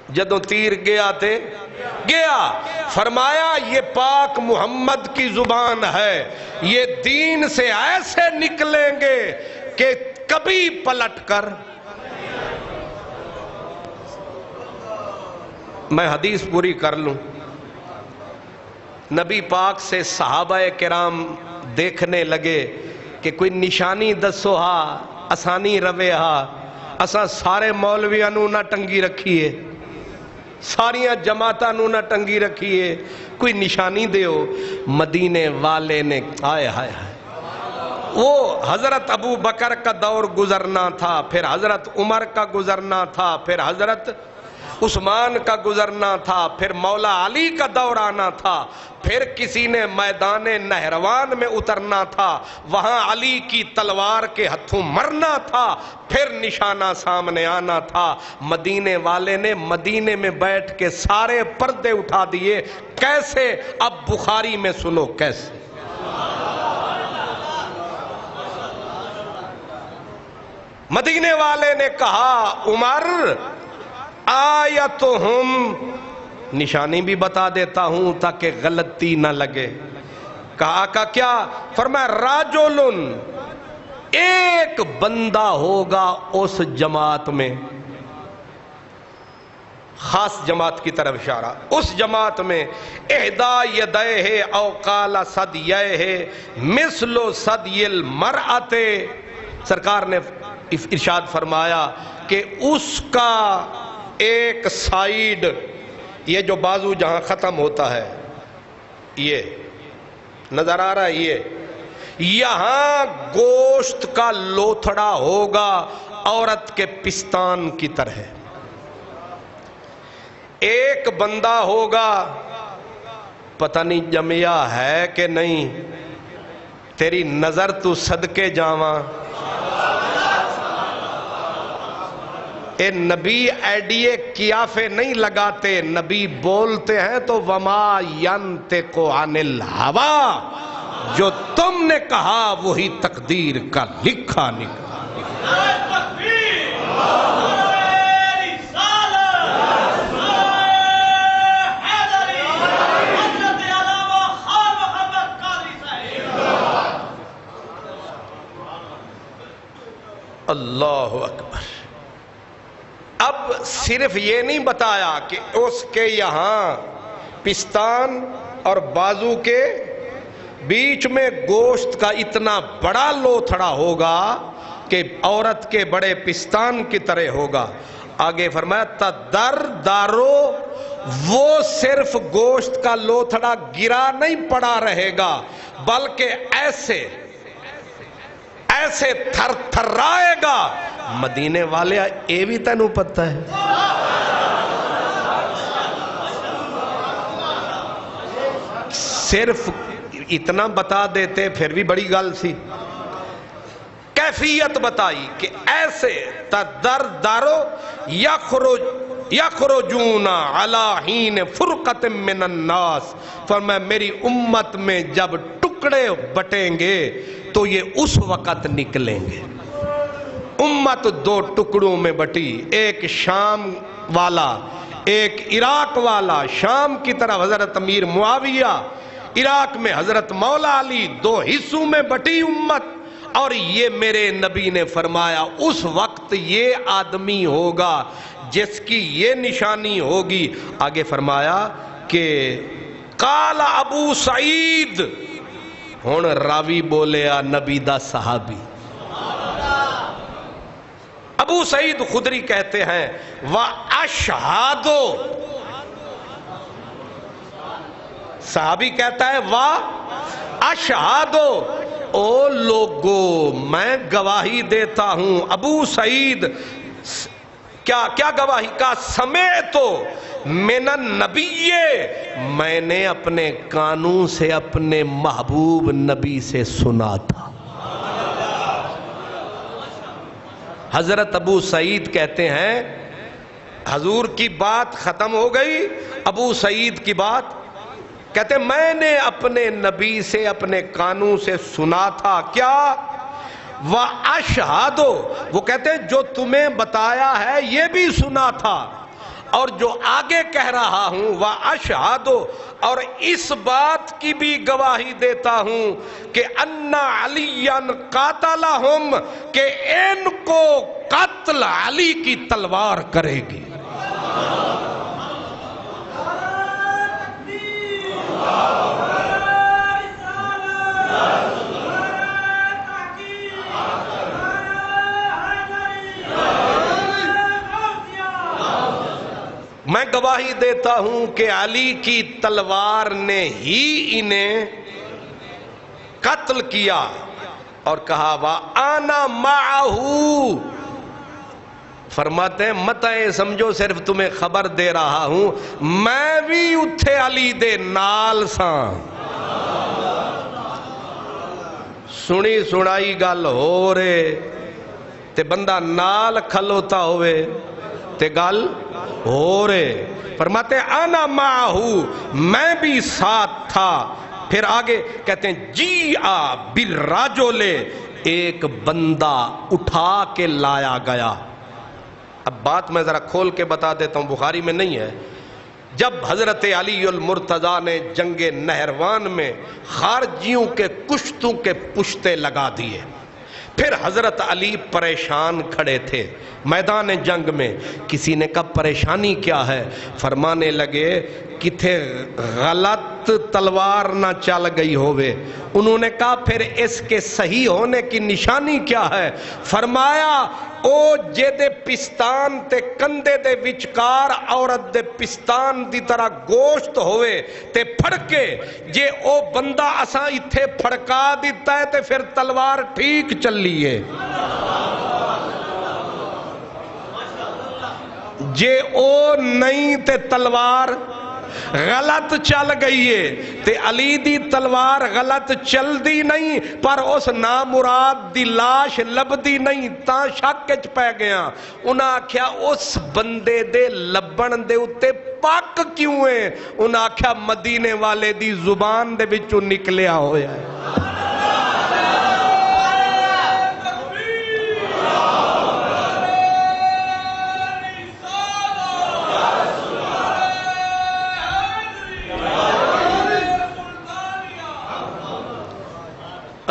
جدوں تیر گیا تھے گیا. فرمایا یہ پاک محمد کی زبان ہے، یہ دین سے ایسے نکلیں گے کہ کبھی پلٹ کر. میں حدیث پوری کر لوں. نبی پاک سے صحابہ کرام دیکھنے لگے کہ کوئی نشانی دسو ہا آسانی روے ہا. اساں سارے مولویاں نو نہ ٹنگی رکھیے، ساریاں جماعتاں نو نہ ٹنگی رکھیے، کوئی نشانی دیو. مدینے والے نے آئے ہائے ہائے، وہ حضرت ابو بکر کا دور گزرنا تھا، پھر حضرت عمر کا گزرنا تھا، پھر حضرت عثمان کا گزرنا تھا، پھر مولا علی کا دور آنا تھا، پھر کسی نے میدان نہروان میں اترنا تھا، وہاں علی کی تلوار کے ہتھوں مرنا تھا، پھر نشانہ سامنے آنا تھا. مدینے والے نے مدینے میں بیٹھ کے سارے پردے اٹھا دیے. کیسے؟ اب بخاری میں سنو کیسے. مدینے والے نے کہا عمر آیتہم، نشانی بھی بتا دیتا ہوں تاکہ غلطی نہ لگے. کہا آقا کیا؟ فرمایا راجولن، ایک بندہ ہوگا اس جماعت میں خاص جماعت کی طرف اشارہ. اس جماعت میں احدا یدیہ او قال ثدیہ مثل ثدی المرأۃ، سرکار نے ارشاد فرمایا کہ اس کا ایک سائیڈ، یہ جو بازو جہاں ختم ہوتا ہے، یہ نظر آ رہا ہے، یہ یہاں گوشت کا لوتھڑا ہوگا عورت کے پستان کی طرح. ایک بندہ ہوگا، پتہ نہیں جمیا ہے کہ نہیں، تیری نظر تو صدقے جاواں. اے نبی ایڈیے کیافے نہیں لگاتے، نبی بولتے ہیں تو وما ینطق عن الہوی، جو تم نے کہا وہی تقدیر کا لکھا نکلا. اللہ اکبر. اب صرف یہ نہیں بتایا کہ اس کے یہاں پستان اور بازو کے بیچ میں گوشت کا اتنا بڑا لوتھڑا ہوگا کہ عورت کے بڑے پستان کی طرح ہوگا. آگے فرمایا تدر دارو، وہ صرف گوشت کا لوتھڑا گرا نہیں پڑا رہے گا، بلکہ ایسے تھر تھرائے گا. مدینے والے اے بھی تینوں پتہ ہے. صرف اتنا بتا دیتے پھر بھی بڑی گل سی. کیفیت بتائی کہ ایسے تدردارو یخرجون علی حین فرقت من الناس. فرمایا میری امت میں جب ٹکڑے بٹیں گے تو یہ اس وقت نکلیں گے. امت دو ٹکڑوں میں بٹی، ایک شام والا ایک عراق والا. شام کی طرف حضرت امیر معاویہ، عراق میں حضرت مولا علی، دو حصوں میں بٹی امت. اور یہ میرے نبی نے فرمایا اس وقت یہ آدمی ہوگا جس کی یہ نشانی ہوگی. آگے فرمایا کہ قال ابو سعید، ہن راوی بولیا نبی دا صحابی. ابو سعید خدری کہتے ہیں وَأَشْهَادُ، صحابی کہتا ہے وَأَشْهَادُ، او لوگو میں گواہی دیتا ہوں. ابو سعید کیا گواہی کا؟ سمیتو من النبی، میں نے اپنے کانوں سے اپنے محبوب نبی سے سنا تھا. حضرت ابو سعید کہتے ہیں حضور کی بات ختم ہو گئی، ابو سعید کی بات کہتے ہیں میں نے اپنے نبی سے اپنے کانوں سے سنا تھا. کیا؟ وَأَشْهَادُ، وہ کہتے ہیں جو تمہیں بتایا ہے یہ بھی سنا تھا، اور جو آگے کہہ رہا ہوں وَأَشْهَادُ، اور اس بات کی بھی گواہی دیتا ہوں کہ اَنَّ عَلِيًّا قَاتَلَهُمْ، کہ ان کو قتل علی کی تلوار کرے گی. میں گواہی دیتا ہوں کہ علی کی تلوار نے ہی انہیں قتل کیا. اور کہا وَأَنَا مَعَهُ، فرماتے ہیں مت سمجھو صرف تمہیں خبر دے رہا ہوں، میں بھی اتھے علی دے نال ساں. سنی سنائی گل ہو رے تے بندہ نال کھلوتا ہوئے تے گل ہو رے. فرماتے ہیں انا معہو، میں بھی ساتھ تھا. پھر آگے کہتے ہیں جی بالرجل، ایک بندہ اٹھا کے لایا گیا. اب بات میں ذرا کھول کے بتا دیتا ہوں، بخاری میں نہیں ہے. جب حضرت علی المرتضیٰ نے جنگ نہروان میں خارجیوں کے کشتوں کے پشتے لگا دیے پھر حضرت علی پریشان کھڑے تھے میدان جنگ میں. کسی نے کہا پریشانی کیا ہے؟ فرمانے لگے کتھے غلط تلوار نہ چل گئی ہوئے. انہوں نے کہا پھر اس کے صحیح ہونے کی نشانی کیا ہے؟ فرمایا او جے دے پستان تے کندے دے وچکار عورت دے پستان دی طرح گوشت ہوئے تے پھڑکے، جے او بندہ اساں اتھے پھڑکا دیتا ہے تے پھر تلوار ٹھیک چلی ہے. جے او نہیں تے تلوار غلط چل گئی ہے. تے علی دی تلوار غلط چل دی نہیں پر اس نامراد دی لاش لبدی نہیں تا شک وچ پے گیا. انہاں آکھیا اس بندے دے لبن دے اتے پاک کیوں ہے؟ انہاں آکھیا مدینے والے دی زبان دے وچوں نکلیا ہویا ہے.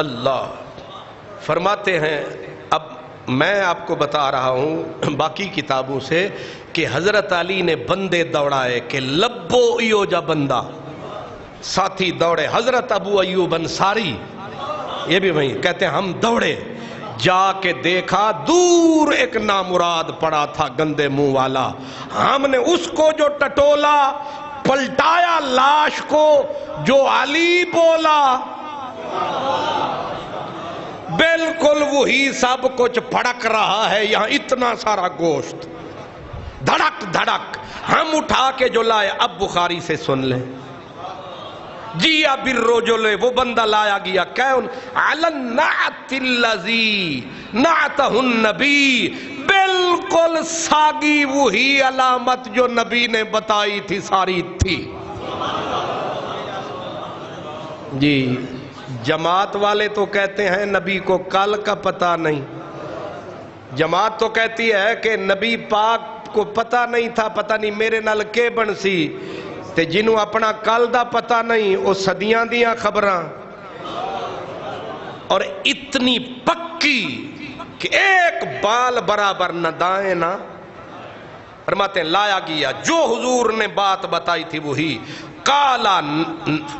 اللہ فرماتے ہیں. اب میں آپ کو بتا رہا ہوں باقی کتابوں سے کہ حضرت علی نے بندے دوڑائے کہ لبو ایو جا بندہ. ساتھی دوڑے. حضرت ابو ایوب انصاری یہ بھی وہیں کہتے ہیں ہم دوڑے، جا کے دیکھا دور ایک نامراد پڑا تھا گندے منہ والا. ہم نے اس کو جو ٹٹولا پلٹایا لاش کو، جو علی بولا بالکل وہی سب کچھ پھڑک رہا ہے. یہاں اتنا سارا گوشت دھڑک دھڑک. ہم اٹھا کے جو لائے. اب بخاری سے سن لیں. جیا بالرجل، وہ بندہ لایا گیا. کون؟ علی النعت الذی نعتہ النبی، بالکل ساگی وہی علامت جو نبی نے بتائی تھی ساری تھی. جی جماعت والے تو کہتے ہیں نبی کو کل کا پتہ نہیں. جماعت تو کہتی ہے کہ نبی پاک کو پتہ نہیں تھا، پتہ نہیں میرے نال کے بنسی. تے جنہوں اپنا کل دا پتہ نہیں وہ صدیاں دیاں خبراں. اور اتنی پکی کہ ایک بال برابر نہ دائیں نہ. فرماتے ہیں لایا گیا جو حضور نے بات بتائی تھی وہی. قالا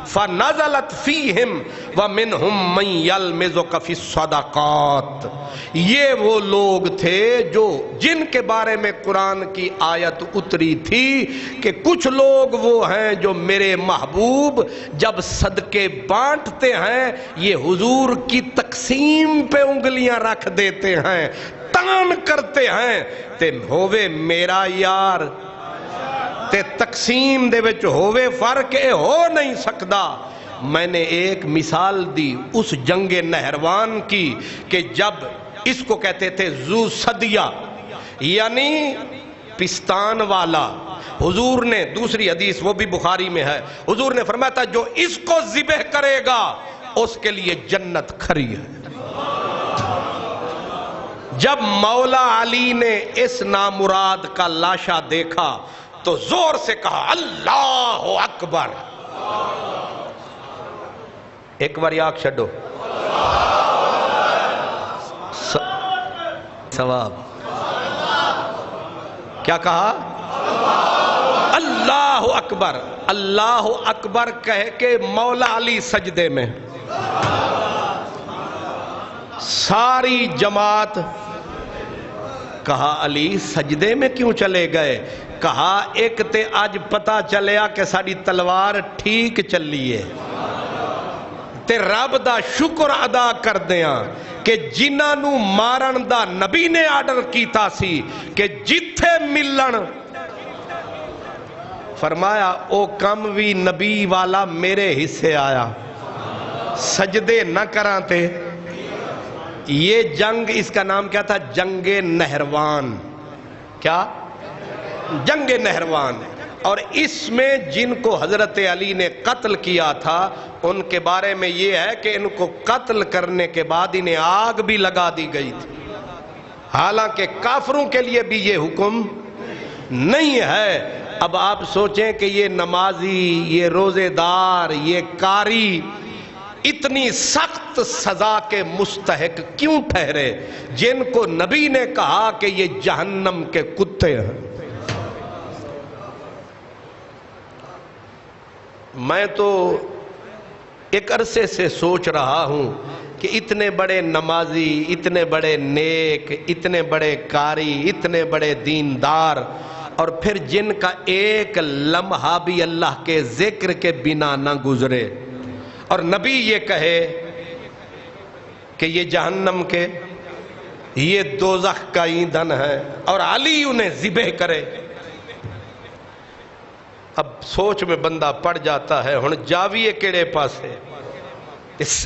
فنزلت فیہم ومنہم من یلمزک فی الصدقات. یہ وہ لوگ تھے جو جن کے بارے میں قرآن کی آیت اتری تھی کہ کچھ لوگ وہ ہیں جو میرے محبوب جب صدقے بانٹتے ہیں یہ حضور کی تقسیم پہ انگلیاں رکھ دیتے ہیں، تان کرتے ہیں تے ہووے میرا یار تے تقسیم دے وچ ہووے فرق اے ہو نہیں سکدا. میں نے ایک مثال دی اس جنگ نہروان کی کہ جب اس کو کہتے تھے ذو صدیہ یعنی پستان والا. حضور نے دوسری حدیث وہ بھی بخاری میں ہے، حضور نے فرمایا تھا جو اس کو ذبح کرے گا اس کے لیے جنت کھری ہے. جب مولا علی نے اس نامراد کا لاشا دیکھا تو زور سے کہا اللہ اکبر. ایک بار آنکھ چھڈو. ثواب کیا کہا؟ اللہ اکبر. اللہ اکبر کہہ کے مولا علی سجدے میں. ساری جماعت کہا علی سجدے میں کیوں چلے گئے؟ کہا ایک تے آج پتا چلیا کہ ساڑی تلوار ٹھیک چلی ہے تے رب دا شکر ادا کر دیاں کہ جنہاں نو مارن دا نبی نے آرڈر کیتا سی کہ جتھے ملن. فرمایا او کم بھی نبی والا میرے حصے آیا. سجدے نہ کرانتے. یہ جنگ اس کا نام کیا تھا؟ جنگ نہروان. کیا؟ جنگ نہروان. اور اس میں جن کو حضرت علی نے قتل کیا تھا ان کے بارے میں یہ ہے کہ ان کو قتل کرنے کے بعد انہیں آگ بھی لگا دی گئی تھی. حالانکہ کافروں کے لیے بھی یہ حکم نہیں ہے. اب آپ سوچیں کہ یہ نمازی، یہ روزے دار، یہ قاری، اتنی سخت سزا کے مستحق کیوں ٹھہرے جن کو نبی نے کہا کہ یہ جہنم کے کتے ہیں؟ میں تو ایک عرصے سے سوچ رہا ہوں کہ اتنے بڑے نمازی، اتنے بڑے نیک، اتنے بڑے قاری، اتنے بڑے دیندار، اور پھر جن کا ایک لمحہ بھی اللہ کے ذکر کے بنا نہ گزرے، اور نبی یہ کہے کہ یہ جہنم کے، یہ دوزخ کا ایندھن ہے، اور علی انہیں ذبح کرے۔ اب سوچ میں بندہ پڑ جاتا ہے، ہن جاویے کیڑے پاسے؟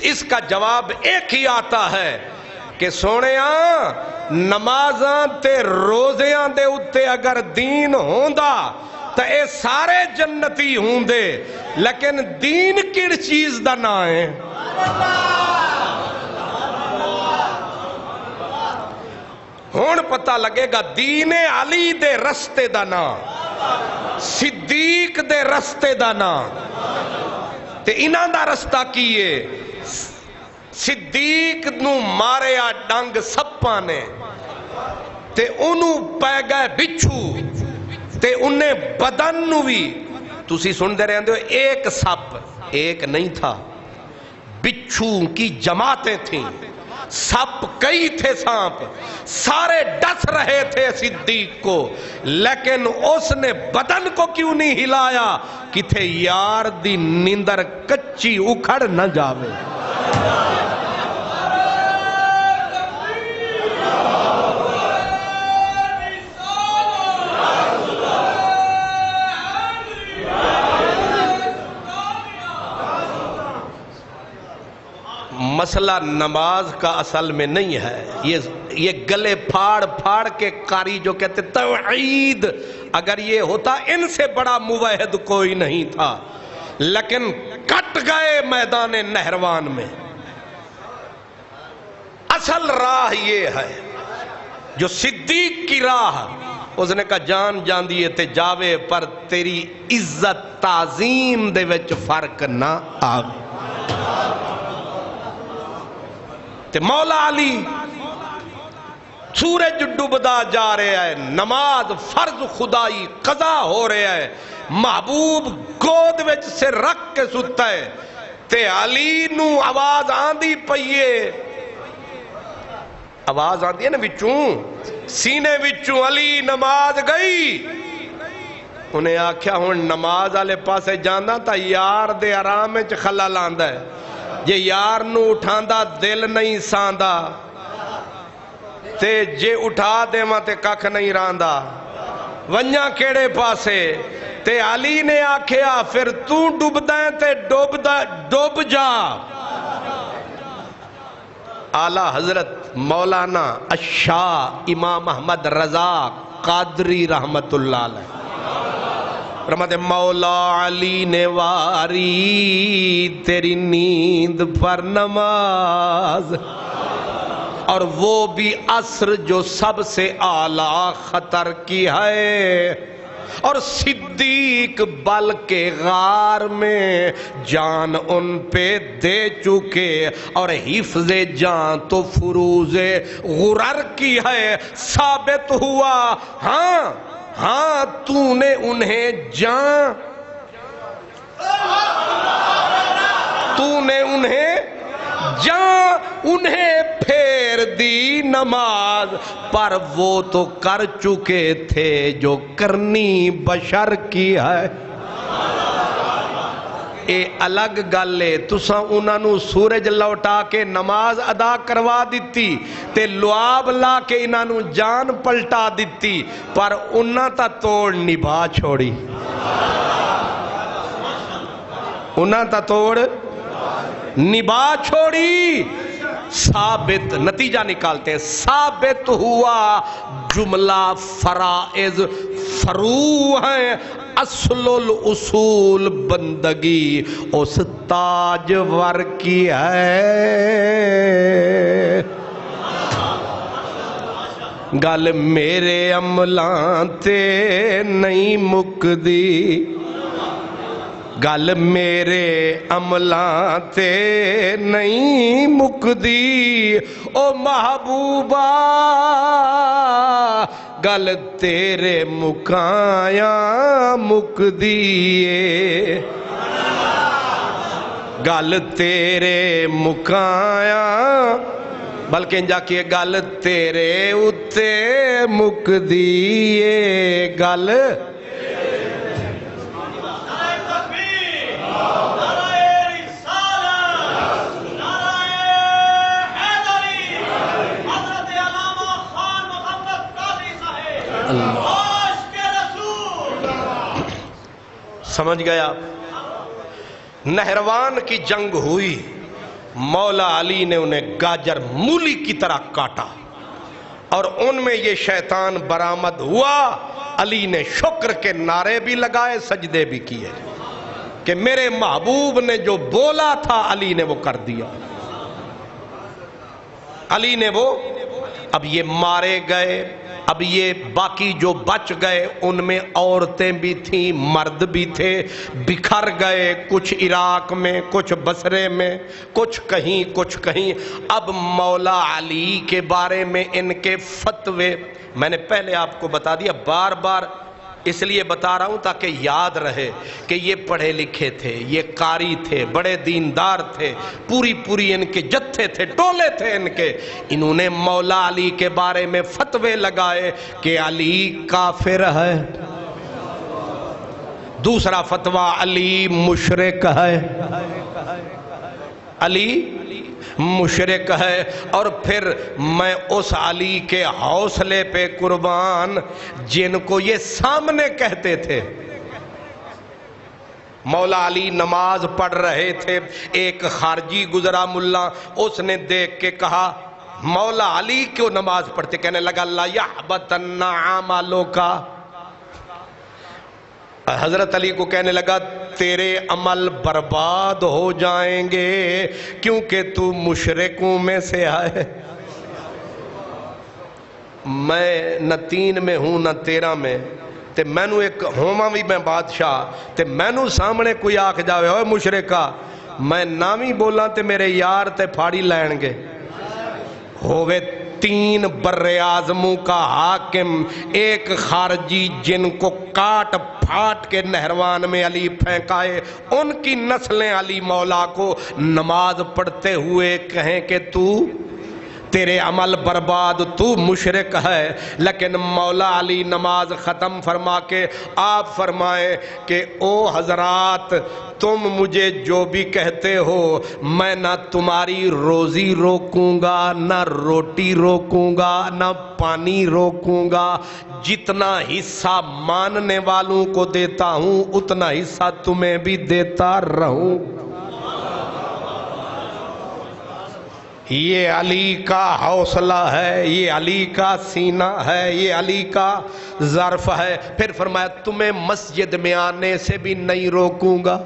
اس کا جواب ایک ہی آتا ہے کہ سونیاں نمازاں تے روزیاں دے اتے اگر دین ہوندا تو اے سارے جنتی ہوندے، لیکن دین کڑ چیز دا نا ہے؟ ہون پتہ لگے گا دین علی دے رستے دا نا، صدیق دے رستے دا نا، تے انہاں دا رستہ کیے؟ صدیق نو ماریا ڈنگ سپاں نے، تے انہوں پہ گئے بچھو، تے انہیں بدن نو بھی، تسی سن دے رہے ہیں ایک سپ ایک نہیں تھا، بچھو کی جماعتیں تھیں، سپ کئی تھے، سانپ سارے ڈس رہے تھے صدیق کو، لیکن اس نے بدن کو کیوں نہیں ہلایا؟ کہ تھے یار دی نیندر کچی اکھڑ نہ جاوے۔ مسئلہ نماز کا اصل میں نہیں ہے، یہ گلے پھاڑ پھاڑ کے قاری جو کہتے توحید، اگر یہ ہوتا ان سے بڑا موحد کوئی نہیں تھا، لیکن کٹ گئے میدان نہروان میں۔ اصل راہ یہ ہے جو صدیق کی راہ، اس نے کہا جان جان دیے تے جاوے، پر تیری عزت تعظیم دے وچ فرق نہ آوے۔ تے مولا علی سورج ڈوبدا جا رہا ہے، نماز فرض خدائی قضا ہو رہا ہے، محبوب گود وچ سے رکھ کے ستا ہے، تے علی نو آواز آندی پئیے، آواز آندی ہے نا وچوں سینے وچوں، علی نماز گئی۔ انہیں آکھیا ہن نماز والے پاسے جانا تا یار دے آرام وچ خلل آندا ہے، جے یار نو اٹھاندا دل نہیں ساندا، تے جے اٹھا دے ماں تے ککھ نہیں راندا، ونجا کیڑے پاسے؟ تے علی نے آکھیا پھر تو ڈوب دیں تے ڈوب جا۔ اعلیٰ حضرت مولانا الشاہ امام احمد رضا قادری رحمت اللہ علیہ فرماتے مولا علی نے واری تیری نیند پر نماز، اور وہ بھی عصر جو سب سے اعلیٰ خطر کی ہے، اور صدیق بل کے غار میں جان ان پہ دے چکے، اور حفظ جان تو فروز غرر کی ہے۔ ثابت ہوا ہاں ہاں تو نے انہیں جان، تو نے انہیں جان انہیں پھیر دی نماز، پر وہ تو کر چکے تھے جو کرنی بشر کی ہے۔ اے الگ گلے تساں انہاں نو سورج لوٹا کے نماز ادا کروا دیتی تے لعاب لا کے انہاں نو جان پلٹا دیتی، پر انہاں تا توڑ نبھا چھوڑی، انہاں تا توڑ نبھا چھوڑی۔ ثابت نتیجہ نکالتے ہیں، ثابت ہوا جملہ فرائض فرو ہیں، اصل الاصول بندگی اس تاجور کی ہے۔ گل میرے عملاں تے نہیں مکدی، گل میرے عملاں تے نہیں مکدی او محبوبہ گل تیرے مکایاں مکدی گل تیرے مکایاں بلکہ انجا کی گل تیرے اتے مکدی گل سمجھ گیا نہروان کی جنگ ہوئی مولا علی نے انہیں گاجر مولی کی طرح کاٹا اور ان میں یہ شیطان برآمد ہوا علی نے شکر کے نعرے بھی لگائے سجدے بھی کیے کہ میرے محبوب نے جو بولا تھا علی نے وہ کر دیا علی نے وہ اب یہ مارے گئے اب یہ باقی جو بچ گئے ان میں عورتیں بھی تھیں مرد بھی تھے بکھر گئے کچھ عراق میں کچھ بصرے میں کچھ کہیں اب مولا علی کے بارے میں ان کے فتوے میں نے پہلے آپ کو بتا دیا بار بار اس لیے بتا رہا ہوں تاکہ یاد رہے کہ یہ پڑھے لکھے تھے یہ قاری تھے بڑے دیندار تھے پوری ان کے جتھے تھے ٹولے تھے ان کے انہوں نے مولا علی کے بارے میں فتوے لگائے کہ علی کافر ہے دوسرا فتویٰ علی مشرک ہے علی مشرک ہے اور پھر میں اس علی کے حوصلے پہ قربان جن کو یہ سامنے کہتے تھے مولا علی نماز پڑھ رہے تھے ایک خارجی گزرا ملا اس نے دیکھ کے کہا مولا علی کیوں نماز پڑھتے کہنے لگا لا یحبطن اعمالک حضرت علی کو کہنے لگا تیرے عمل برباد ہو جائیں گے کیونکہ تو مشرکوں میں سے آئے میں نہ 3 میں ہوں نہ 13 میں تے میں نو ایک ہوما بھی میں بادشاہ تے میں نو سامنے کوئی آکھ جاوے ہوئے مشرکہ میں نامی بولا تے میرے یار تے پھاڑی لائن گے ہوئے 3 بر اعظموں کا حاکم ایک خارجی جن کو کاٹ پھاٹ کے نہروان میں علی پھینکائے ان کی نسلیں علی مولا کو نماز پڑھتے ہوئے کہیں کہ تو تیرے عمل برباد تو مشرک ہے لیکن مولا علی نماز ختم فرما کے آپ فرمائے کہ او حضرات تم مجھے جو بھی کہتے ہو میں نہ تمہاری روزی روکوں گا نہ روٹی روکوں گا نہ پانی روکوں گا جتنا حصہ ماننے والوں کو دیتا ہوں اتنا حصہ تمہیں بھی دیتا رہوں یہ علی کا حوصلہ ہے یہ علی کا سینہ ہے یہ علی کا ظرف ہے پھر فرمایا تمہیں مسجد میں آنے سے بھی نہیں روکوں گا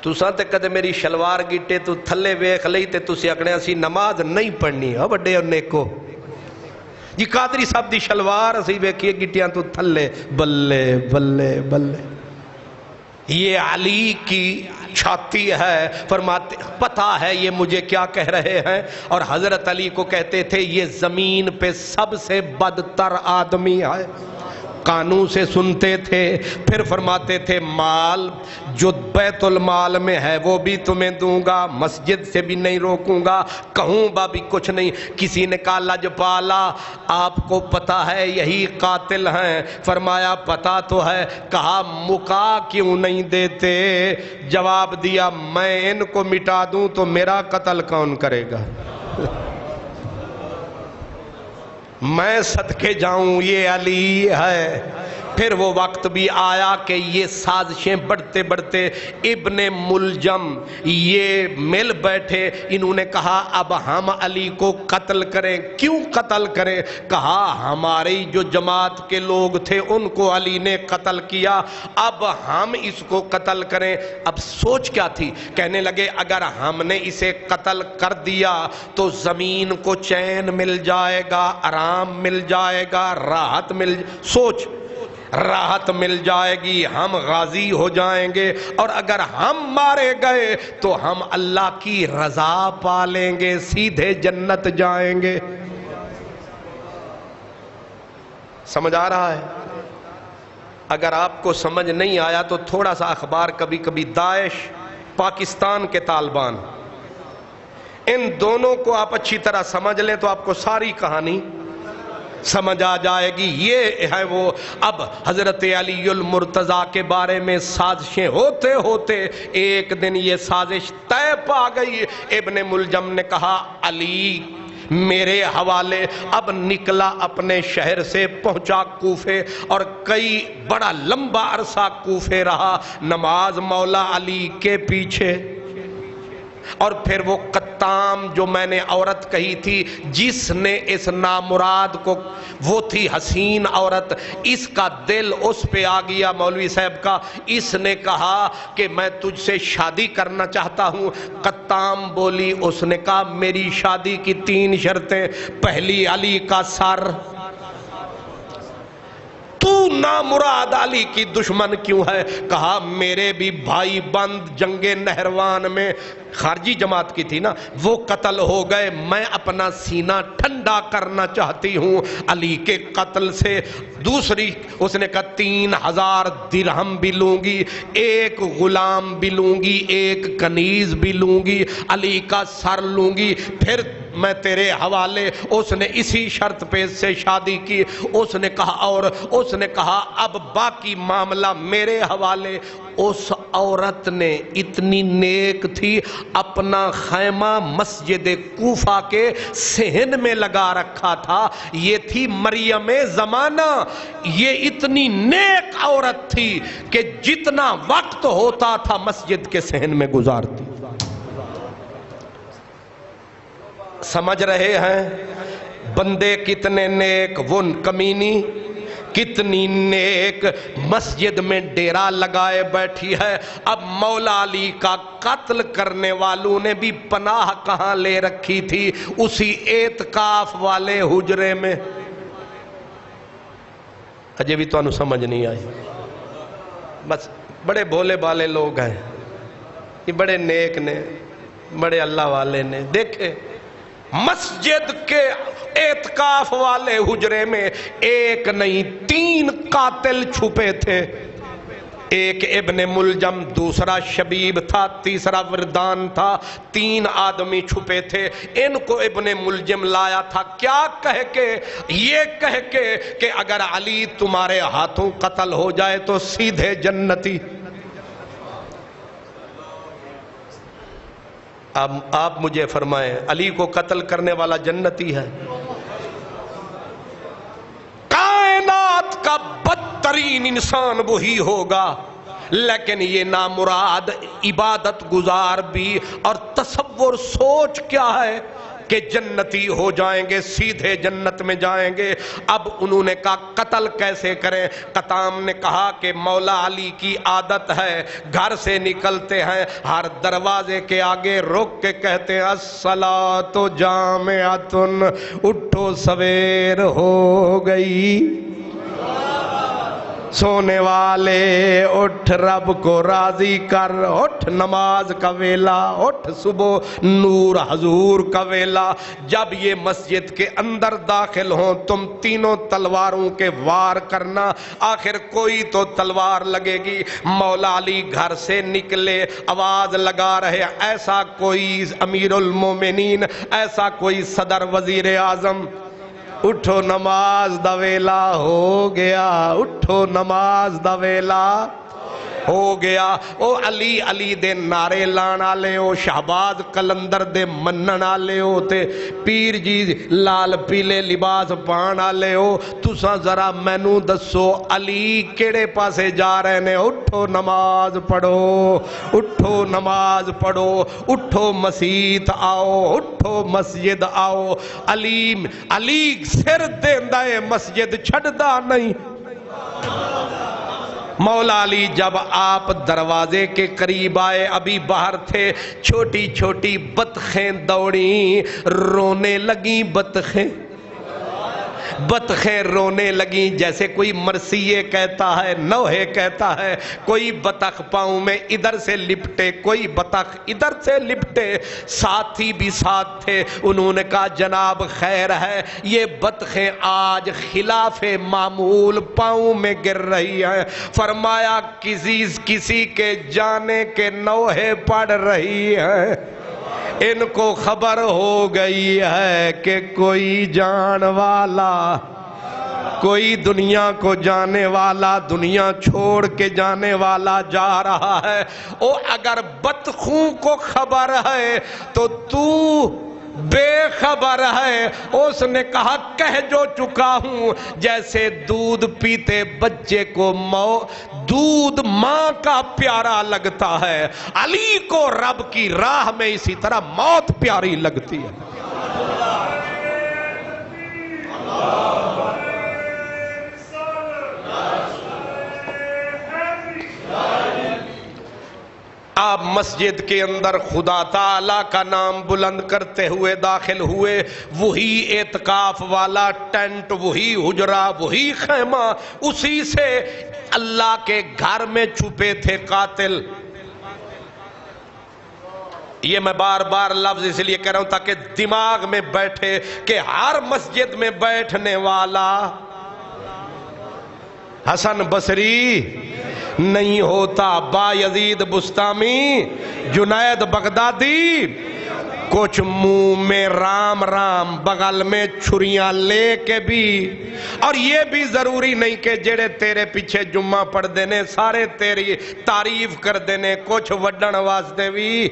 تساں تے کدے میری شلوار گیٹے تو تھلے ویکھ لئی تے تسی اکھنے اسی نماز نہیں پڑھنی ہو بڑے نیکو جی قادری صاحب دی شلوار اسی ویکھیے گیٹیاں تو تھلے بلے بلے بلے یہ علی کی چھاتی ہے فرماتے پتہ ہے یہ مجھے کیا کہہ رہے ہیں اور حضرت علی کو کہتے تھے یہ زمین پہ سب سے بدتر آدمی ہے قانون سے سنتے تھے پھر فرماتے تھے مال جو بیت المال میں ہے وہ بھی تمہیں دوں گا مسجد سے بھی نہیں روکوں گا کہوں با بھی کچھ نہیں کسی نے کہا لجپالا آپ کو پتہ ہے یہی قاتل ہیں فرمایا پتہ تو ہے کہا مکا کیوں نہیں دیتے جواب دیا میں ان کو مٹا دوں تو میرا قتل کون کرے گا میں صدقے جاؤں یہ علی ہے پھر وہ وقت بھی آیا کہ یہ سازشیں بڑھتے بڑھتے ابن ملجم یہ مل بیٹھے انہوں نے کہا اب ہم علی کو قتل کریں کیوں قتل کریں کہا ہماری جو جماعت کے لوگ تھے ان کو علی نے قتل کیا اب ہم اس کو قتل کریں اب سوچ کیا تھی کہنے لگے اگر ہم نے اسے قتل کر دیا تو زمین کو چین مل جائے گا آرام مل جائے گا راحت سوچ راحت مل جائے گی، ہم غازی ہو جائیں گے، اور اگر ہم مارے گئے تو ہم اللہ کی رضا پالیں گے، سیدھے جنت جائیں گے۔ سمجھ آ رہا ہے؟ اگر آپ کو سمجھ نہیں آیا تو تھوڑا سا اخبار، کبھی کبھی داعش، پاکستان کے طالبان، ان دونوں کو آپ اچھی طرح سمجھ لیں تو آپ کو ساری کہانی سمجھ آ جائے گی۔ یہ ہے وہ، اب حضرت علی المرتضیٰ کے بارے میں سازشیں ہوتے ہوتے ایک دن یہ سازش طے پا گئی۔ ابن ملجم نے کہا علی میرے حوالے، اب نکلا اپنے شہر سے، پہنچا کوفے، اور کئی بڑا لمبا عرصہ کوفے رہا، نماز مولا علی کے پیچھے۔ اور پھر وہ قطام جو میں نے عورت کہی تھی، جس نے اس نامراد کو، وہ تھی حسین عورت، اس کا دل اس پہ آ گیا مولوی صاحب کا، اس نے کہا کہ میں تجھ سے شادی کرنا چاہتا ہوں۔ قطام بولی، اس نے کہا میری شادی کی 3 شرطیں، پہلی علی کا سر، تو نامراد علی کی دشمن کیوں ہے؟ کہا میرے بھی بھائی بند جنگ نہروان میں، خارجی جماعت کی تھی نا، وہ قتل ہو گئے، میں اپنا سینہ ٹھنڈا کرنا چاہتی ہوں علی کے قتل سے۔ دوسری اس نے کہا 3000 درہم بھی لوں گی، 1 غلام بھی لوں گی، 1 کنیز بھی لوں گی، علی کا سر لوں گی، پھر میں تیرے حوالے۔ اس نے اسی شرط پہ سے شادی کی۔ اس نے کہا، اور اس نے کہا اب باقی معاملہ میرے حوالے۔ اس عورت نے اتنی نیک تھی، اپنا خیمہ مسجد کوفہ کے صحن میں لگا رکھا تھا، یہ تھی مریم زمانہ، یہ اتنی نیک عورت تھی کہ جتنا وقت ہوتا تھا مسجد کے صحن میں گزارتی۔ سمجھ رہے ہیں بندے کتنے نیک، وہ کمینی کتنی نیک، مسجد میں ڈیرا لگائے بیٹھی ہے۔ اب مولا علی کا قتل کرنے والوں نے بھی پناہ کہاں لے رکھی تھی؟ اسی اعتکاف والے حجرے میں۔ اجے بھی تو انہوں سمجھ نہیں آئی، بس بڑے بھولے بالے لوگ ہیں، یہ بڑے نیک نے، بڑے اللہ والے نے۔ دیکھیں مسجد کے اعتکاف والے حجرے میں 1 نہیں 3 قاتل چھپے تھے، ایک ابن ملجم، دوسرا شبیب تھا، تیسرا وردان تھا، 3 آدمی چھپے تھے۔ ان کو ابن ملجم لایا تھا کیا کہہ کے؟ یہ کہہ کے کہ اگر علی تمہارے ہاتھوں قتل ہو جائے تو سیدھے جنتی۔ اب آپ مجھے فرمائیں علی کو قتل کرنے والا جنتی ہے؟ کائنات کا بدترین انسان وہی ہوگا، لیکن یہ نامراد عبادت گزار بھی، اور تصور سوچ کیا ہے کہ جنتی ہو جائیں گے، سیدھے جنت میں جائیں گے۔ اب انہوں نے کہا قتل کیسے کریں؟ قطام نے کہا کہ مولا علی کی عادت ہے، گھر سے نکلتے ہیں، ہر دروازے کے آگے رک کے کہتے ہیں الصلاۃ جامعۃ، اٹھو سویر ہو گئی، سونے والے اٹھ رب کو راضی کر، اٹھ نماز کا ویلا، اٹھ صبح نور حضور کا ویلا۔ جب یہ مسجد کے اندر داخل ہوں تم تینوں تلواروں کے وار کرنا، آخر کوئی تو تلوار لگے گی۔ مولا علی گھر سے نکلے، آواز لگا رہے، ایسا کوئی امیر المومنین، ایسا کوئی صدر وزیر اعظم، اٹھو نماز دا ویلا ہو گیا، اٹھو نماز دا ویلا ہو گیا۔ او علی علی دے نعرے لان آلے ہو، شہباز کلندر دے منن آلے ہو، تے پیر جی لال پیلے لباس پان آلے ہو، تساں ذرا مینوں دسو علی کیڑے پاسے جا رہے نے؟ اٹھو نماز پڑھو، اٹھو نماز پڑھو، اٹھو مسجد آؤ، اٹھو مسجد آؤ۔ علی سر دیندا ہے، مسجد چھڑدا نہیں۔ مولا علی جب آپ دروازے کے قریب آئے، ابھی باہر تھے، چھوٹی چھوٹی بطخیں دوڑیں، رونے لگیں بطخیں۔ بطخیں رونے لگیں جیسے کوئی مرثیے کہتا ہے، نوحے کہتا ہے. کوئی بطخ پاؤں میں ادھر سے لپٹے، کوئی بطخ ادھر سے لپٹے. ساتھی بھی ساتھ تھے، انہوں نے کہا جناب خیر ہے، یہ بطخیں آج خلاف معمول پاؤں میں گر رہی ہیں. فرمایا کسی کے جانے کے نوحے پڑ رہی ہیں. ان کو خبر ہو گئی ہے کہ کوئی جان والا، کوئی دنیا کو جانے والا، دنیا چھوڑ کے جانے والا جا رہا ہے. او اگر بطخوں کو خبر ہے تو بے خبر ہے. اس نے کہا کہہ جو چکا ہوں، جیسے دودھ پیتے بچے کو دودھ ماں کا پیارا لگتا ہے، علی کو رب کی راہ میں اسی طرح موت پیاری لگتی ہے. آپ مسجد کے اندر خدا تعالیٰ کا نام بلند کرتے ہوئے داخل ہوئے. وہی اعتکاف والا ٹینٹ، وہی حجرہ، وہی خیمہ، اسی سے اللہ کے گھر میں چھپے تھے قاتل. یہ میں بار بار لفظ اس لیے کہہ رہا ہوں تاکہ دماغ میں بیٹھے کہ ہر مسجد میں بیٹھنے والا حسن بصری نہیں ہوتا، بایزید بستامی، جنید بغدادی. کچھ منہ میں رام رام، بغل میں چھریاں لے کے بھی. اور یہ بھی ضروری نہیں کہ جڑے تیرے پیچھے جمعہ پڑھ دینے سارے تیری تعریف کر دینے. کچھ وڈن واسطے بھی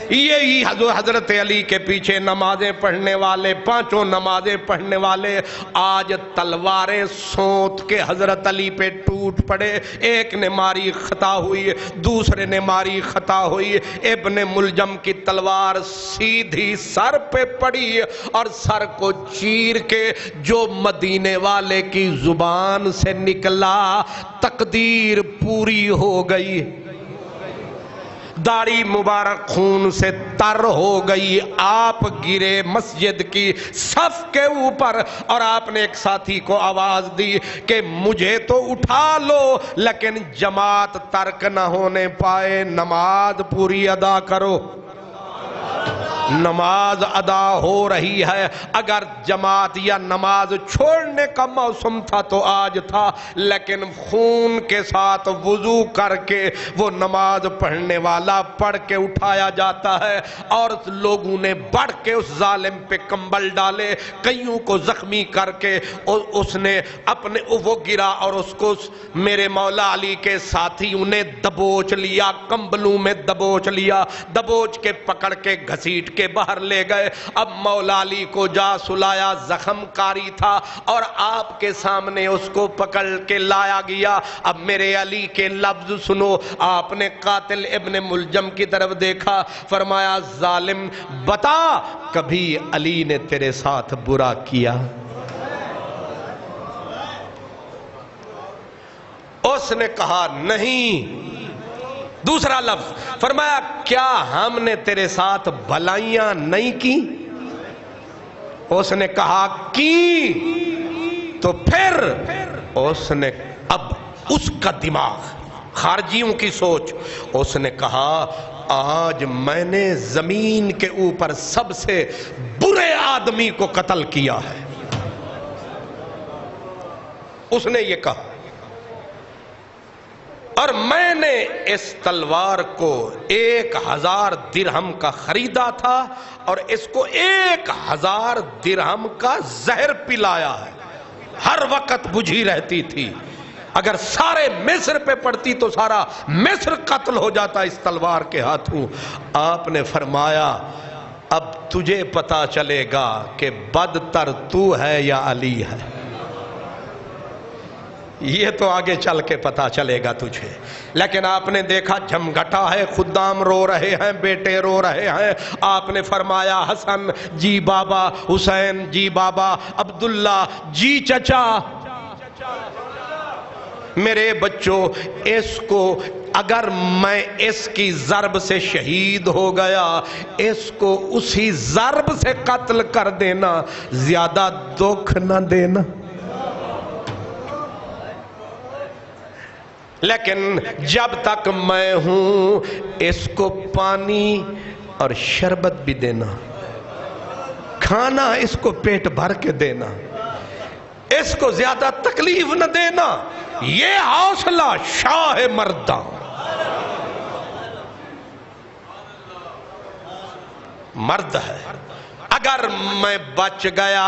یہی حضرت علی کے پیچھے نمازیں پڑھنے والے، پانچوں نمازیں پڑھنے والے آج تلواریں سونت کے حضرت علی پہ ٹوٹ پڑے. ایک نے ماری خطا ہوئی، دوسرے نے ماری خطا ہوئی. ابن ملجم کی تلوار سیدھی سر پہ پڑی اور سر کو چیر کے جو مدینے والے کی زبان سے نکلا تقدیر پوری ہو گئی. داڑھی مبارک خون سے تر ہو گئی. آپ گرے مسجد کی صف کے اوپر اور آپ نے ایک ساتھی کو آواز دی کہ مجھے تو اٹھا لو لیکن جماعت ترک نہ ہونے پائے، نماز پوری ادا کرو. نماز ادا ہو رہی ہے. اگر جماعت یا نماز چھوڑنے کا موسم تھا تو آج تھا، لیکن خون کے ساتھ وضو کر کے وہ نماز پڑھنے والا پڑھ کے اٹھایا جاتا ہے. اور لوگوں نے بڑھ کے اس ظالم پہ کمبل ڈالے، کئیوں کو زخمی کر کے اس نے اپنے وہ گرا اور اس کو میرے مولا علی کے ساتھیوں نے دبوچ لیا، کمبلوں میں دبوچ لیا، دبوچ کے پکڑ کے گھسیٹ کے باہر لے گئے. اب مولا علی کو جا سلایا، زخم کاری تھا اور آپ کے سامنے اس کو پکڑ کے لایا گیا. اب میرے علی کے لفظ سنو. آپ نے قاتل ابن ملجم کی طرف دیکھا، فرمایا ظالم بتا کبھی علی نے تیرے ساتھ برا کیا؟ اس نے کہا نہیں. دوسرا لفظ فرمایا کیا ہم نے تیرے ساتھ بھلائیاں نہیں کی؟ اس نے کہا کی. تو پھر اس نے اب اس کا دماغ، خارجیوں کی سوچ، اس نے کہا آج میں نے زمین کے اوپر سب سے برے آدمی کو قتل کیا ہے. اس نے یہ کہا اور میں نے اس تلوار کو 1000 درہم کا خریدا تھا اور اس کو 1000 درہم کا زہر پلایا ہے. ہر وقت بجھی رہتی تھی. اگر سارے مصر پہ پڑتی تو سارا مصر قتل ہو جاتا اس تلوار کے ہاتھوں. آپ نے فرمایا اب تجھے پتا چلے گا کہ بدتر تو ہے یا علی ہے. یہ تو آگے چل کے پتا چلے گا تجھے. لیکن آپ نے دیکھا جھمگھٹا ہے، خدام رو رہے ہیں، بیٹے رو رہے ہیں. آپ نے فرمایا حسن جی بابا، حسین جی بابا، عبداللہ جی چچا، میرے بچوں اس کو اگر میں اس کی ضرب سے شہید ہو گیا، اس کو اسی ضرب سے قتل کر دینا، زیادہ دکھ نہ دینا۔ لیکن جب تک میں ہوں اس کو پانی اور شربت بھی دینا، کھانا اس کو پیٹ بھر کے دینا، اس کو زیادہ تکلیف نہ دینا، یہ حوصلہ شاہ مرداں۔ مرد ہے۔ اگر میں بچ گیا،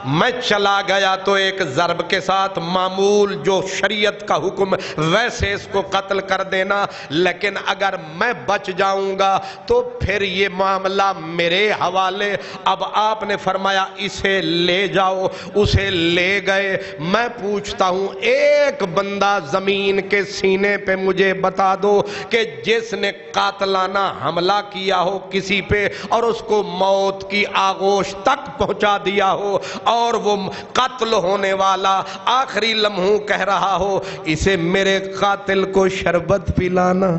میں چلا گیا تو ایک ضرب کے ساتھ معمول جو شریعت کا حکم ویسے اس کو قتل کر دینا، لیکن اگر میں بچ جاؤں گا تو پھر یہ معاملہ میرے حوالے۔ اب آپ نے فرمایا اسے لے جاؤ، اسے لے گئے۔ میں پوچھتا ہوں ایک بندہ زمین کے سینے پہ مجھے بتا دو کہ جس نے قاتلانہ حملہ کیا ہو کسی پہ اور اس کو موت کی آغوش تک پہنچا دیا ہو، اور وہ قتل ہونے والا آخری لمحوں کہہ رہا ہو اسے میرے قاتل کو شربت پلانا۔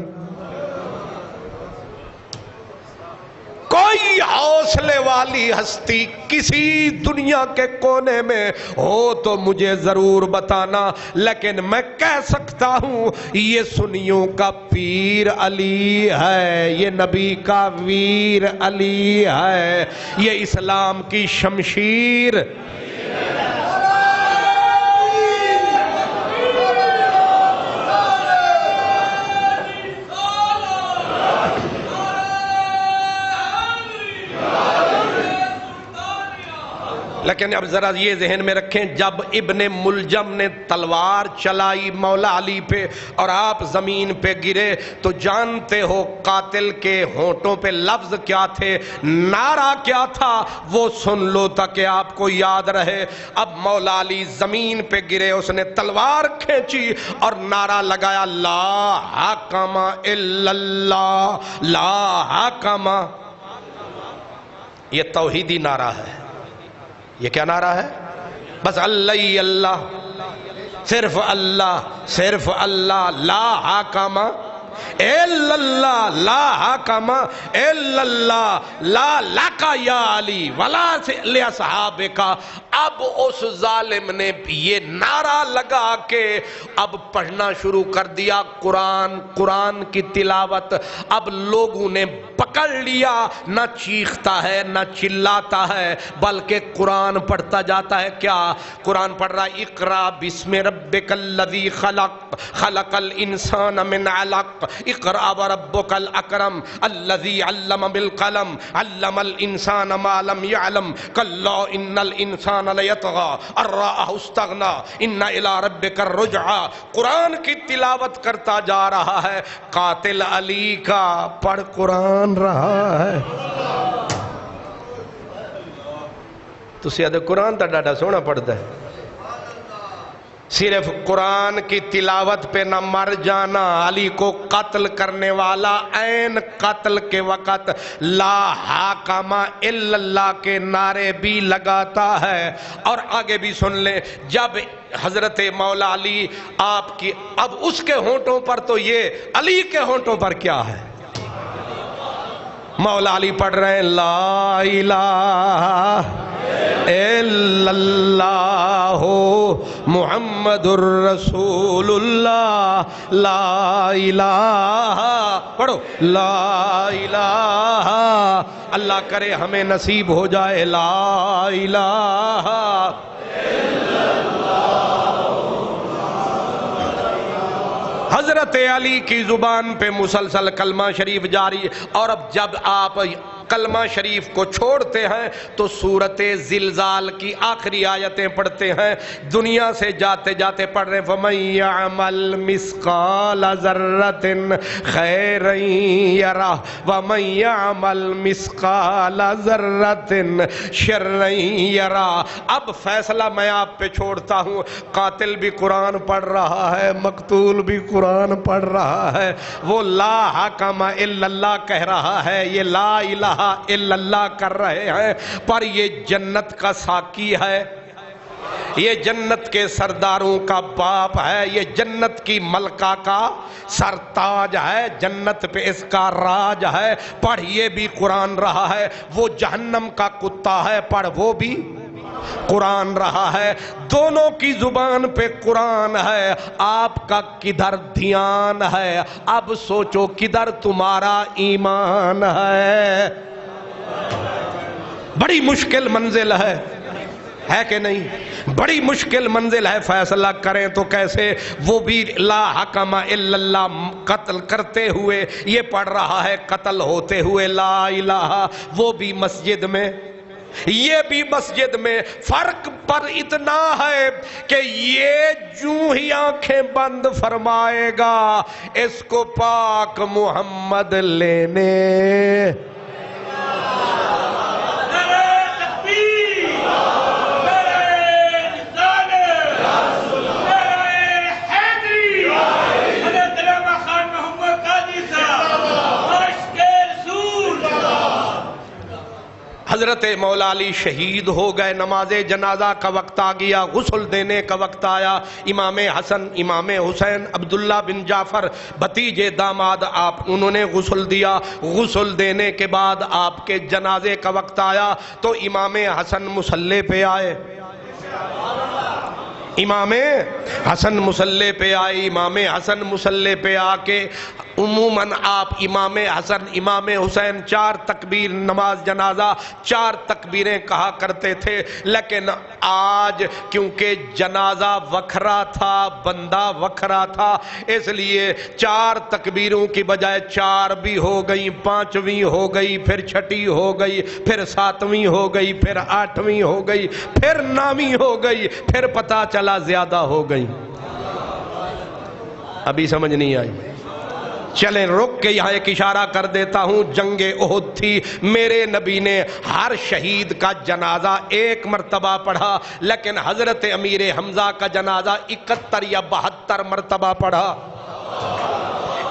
کوئی حوصلے والی ہستی کسی دنیا کے کونے میں ہو تو مجھے ضرور بتانا، لیکن میں کہہ سکتا ہوں یہ سنیوں کا پیر علی ہے، یہ نبی کا ویر علی ہے، یہ اسلام کی شمشیر۔ لیکن اب ذرا یہ ذہن میں رکھیں، جب ابن ملجم نے تلوار چلائی مولا علی پہ اور آپ زمین پہ گرے تو جانتے ہو قاتل کے ہونٹوں پہ لفظ کیا تھے، نعرہ کیا تھا، وہ سن لو تاکہ آپ کو یاد رہے۔ اب مولا علی زمین پہ گرے، اس نے تلوار کھینچی اور نعرہ لگایا لا حکم الا اللہ، لا حکم۔ یہ توحیدی نعرہ ہے۔ یہ کیا نعرہ ہے؟ بس اللہ اللہ، صرف اللہ، صرف اللہ، لا حاکم الا اللہ، لا حاکم الا اللہ، لا لکا یا علی ولا لاصحابک۔ اب اس ظالم نے یہ نعرہ لگا کے اب پڑھنا شروع کر دیا قرآن کی تلاوت۔ اب لوگوں نے پکڑ لیا، نہ چیختا ہے نہ چلاتا ہے بلکہ قرآن پڑھتا جاتا ہے۔ کیا قرآن پڑھ رہا ہے؟ اقرا بسم ربک الذی خلق، خلق الانسان من علق، اقرا وربک الاکرم الذی علم بالقلم، علم الانسان ما لم يعلم، کلا ان الانسان لیطغی ان رآہ استغنی، ان الی ربک الرجعی۔ قرآن کی تلاوت کرتا جا رہا ہے، قاتل علی کا پڑھ قرآن رہا ہے۔ تو سیادہ قرآن تا ڈاڈا سونا پڑھتا ہے، صرف قرآن کی تلاوت پہ نہ مر جانا۔ علی کو قتل کرنے والا عین قتل کے وقت لا حاکم الا اللہ کے نعرے بھی لگاتا ہے۔ اور آگے بھی سن لیں، جب حضرت مولا علی آپ کی، اب اس کے ہونٹوں پر تو یہ، علی کے ہونٹوں پر کیا ہے؟ مولا علی پڑھ رہے ہیں لا الہ الا اللہ محمد الرسول اللہ، لا الہ، پڑھو لا الہ، اللہ کرے ہمیں نصیب ہو جائے لا الہ الا اللہ۔ حضرت علی کی زبان پہ مسلسل کلمہ شریف جاری، اور اب جب آپ کلمہ شریف کو چھوڑتے ہیں تو سورت زلزال کی آخری آیتیں پڑھتے ہیں۔ دنیا سے جاتے جاتے پڑھ رہے ہیں فَمَن يَعْمَلْ مِثْقَالَ ذَرَّةٍ خَيْرًا يَرَهُ وَمَن يَعْمَلْ مِثْقَالَ ذَرَّةٍ شَرًّا يَرَهُ۔ اب فیصلہ میں آپ پہ چھوڑتا ہوں، قاتل بھی قرآن پڑھ رہا ہے، مقتول بھی قرآن پڑھ رہا ہے، وہ لا حاکم الا اللہ کہہ رہا ہے، یہ لا الہ الا اللہ کر رہے ہیں، پر یہ جنت کا ساقی ہے، یہ جنت کے سرداروں کا باپ ہے، یہ جنت کی ملکہ کا سرتاج ہے، جنت پہ اس کا راج ہے، پڑھ یہ بھی قرآن رہا ہے، وہ جہنم کا کتا ہے، پڑھ وہ بھی قرآن رہا ہے، دونوں کی زبان پہ قرآن ہے، آپ کا کدھر دھیان ہے؟ اب سوچو کدھر تمہارا ایمان ہے؟ بڑی مشکل منزل ہے کہ نہیں؟ بڑی مشکل منزل ہے، فیصلہ کریں تو کیسے؟ وہ بھی لا حکم الا اللہ قتل کرتے ہوئے یہ پڑھ رہا ہے، قتل ہوتے ہوئے لا الہ، وہ بھی مسجد میں یہ بھی مسجد میں، فرق پر اتنا ہے کہ یہ جو ہی آنکھیں بند فرمائے گا اس کو پاک محمد لینے حضرت مولا علی شہید ہو گئے، نماز جنازہ کا وقت آ گیا، غسل دینے کا وقت آیا، امام حسن، امام حسین، عبداللہ بن جعفر بھتیجے داماد انہوں نے غسل دیا، غسل دینے کے بعد آپ کے جنازے کا وقت آیا تو امام حسن مصلی پہ آئے، امام حسن مصلی پہ آئے، امام حسن مصلی پہ آ کے عموماً آپ امام حسن امام حسین 4 تکبیر نماز جنازہ 4 تکبیریں کہا کرتے تھے، لیکن آج کیونکہ جنازہ وکھرا تھا، بندہ وکھرا تھا، اس لیے 4 تکبیروں کی بجائے 4 بھی ہو گئی، 5ویں ہو گئی، پھر 6ٹھی ہو گئی، پھر 7ویں ہو گئی، پھر 8ویں ہو گئی، پھر 9ویں ہو گئی، پھر پتہ چلا زیادہ ہو گئی۔ ابھی سمجھ نہیں آئی؟ چلیں رک کے یہاں ایک اشارہ کر دیتا ہوں، جنگ احد تھی، میرے نبی نے ہر شہید کا جنازہ 1 مرتبہ پڑھا، لیکن حضرت امیر حمزہ کا جنازہ 71 یا 72 مرتبہ پڑھا۔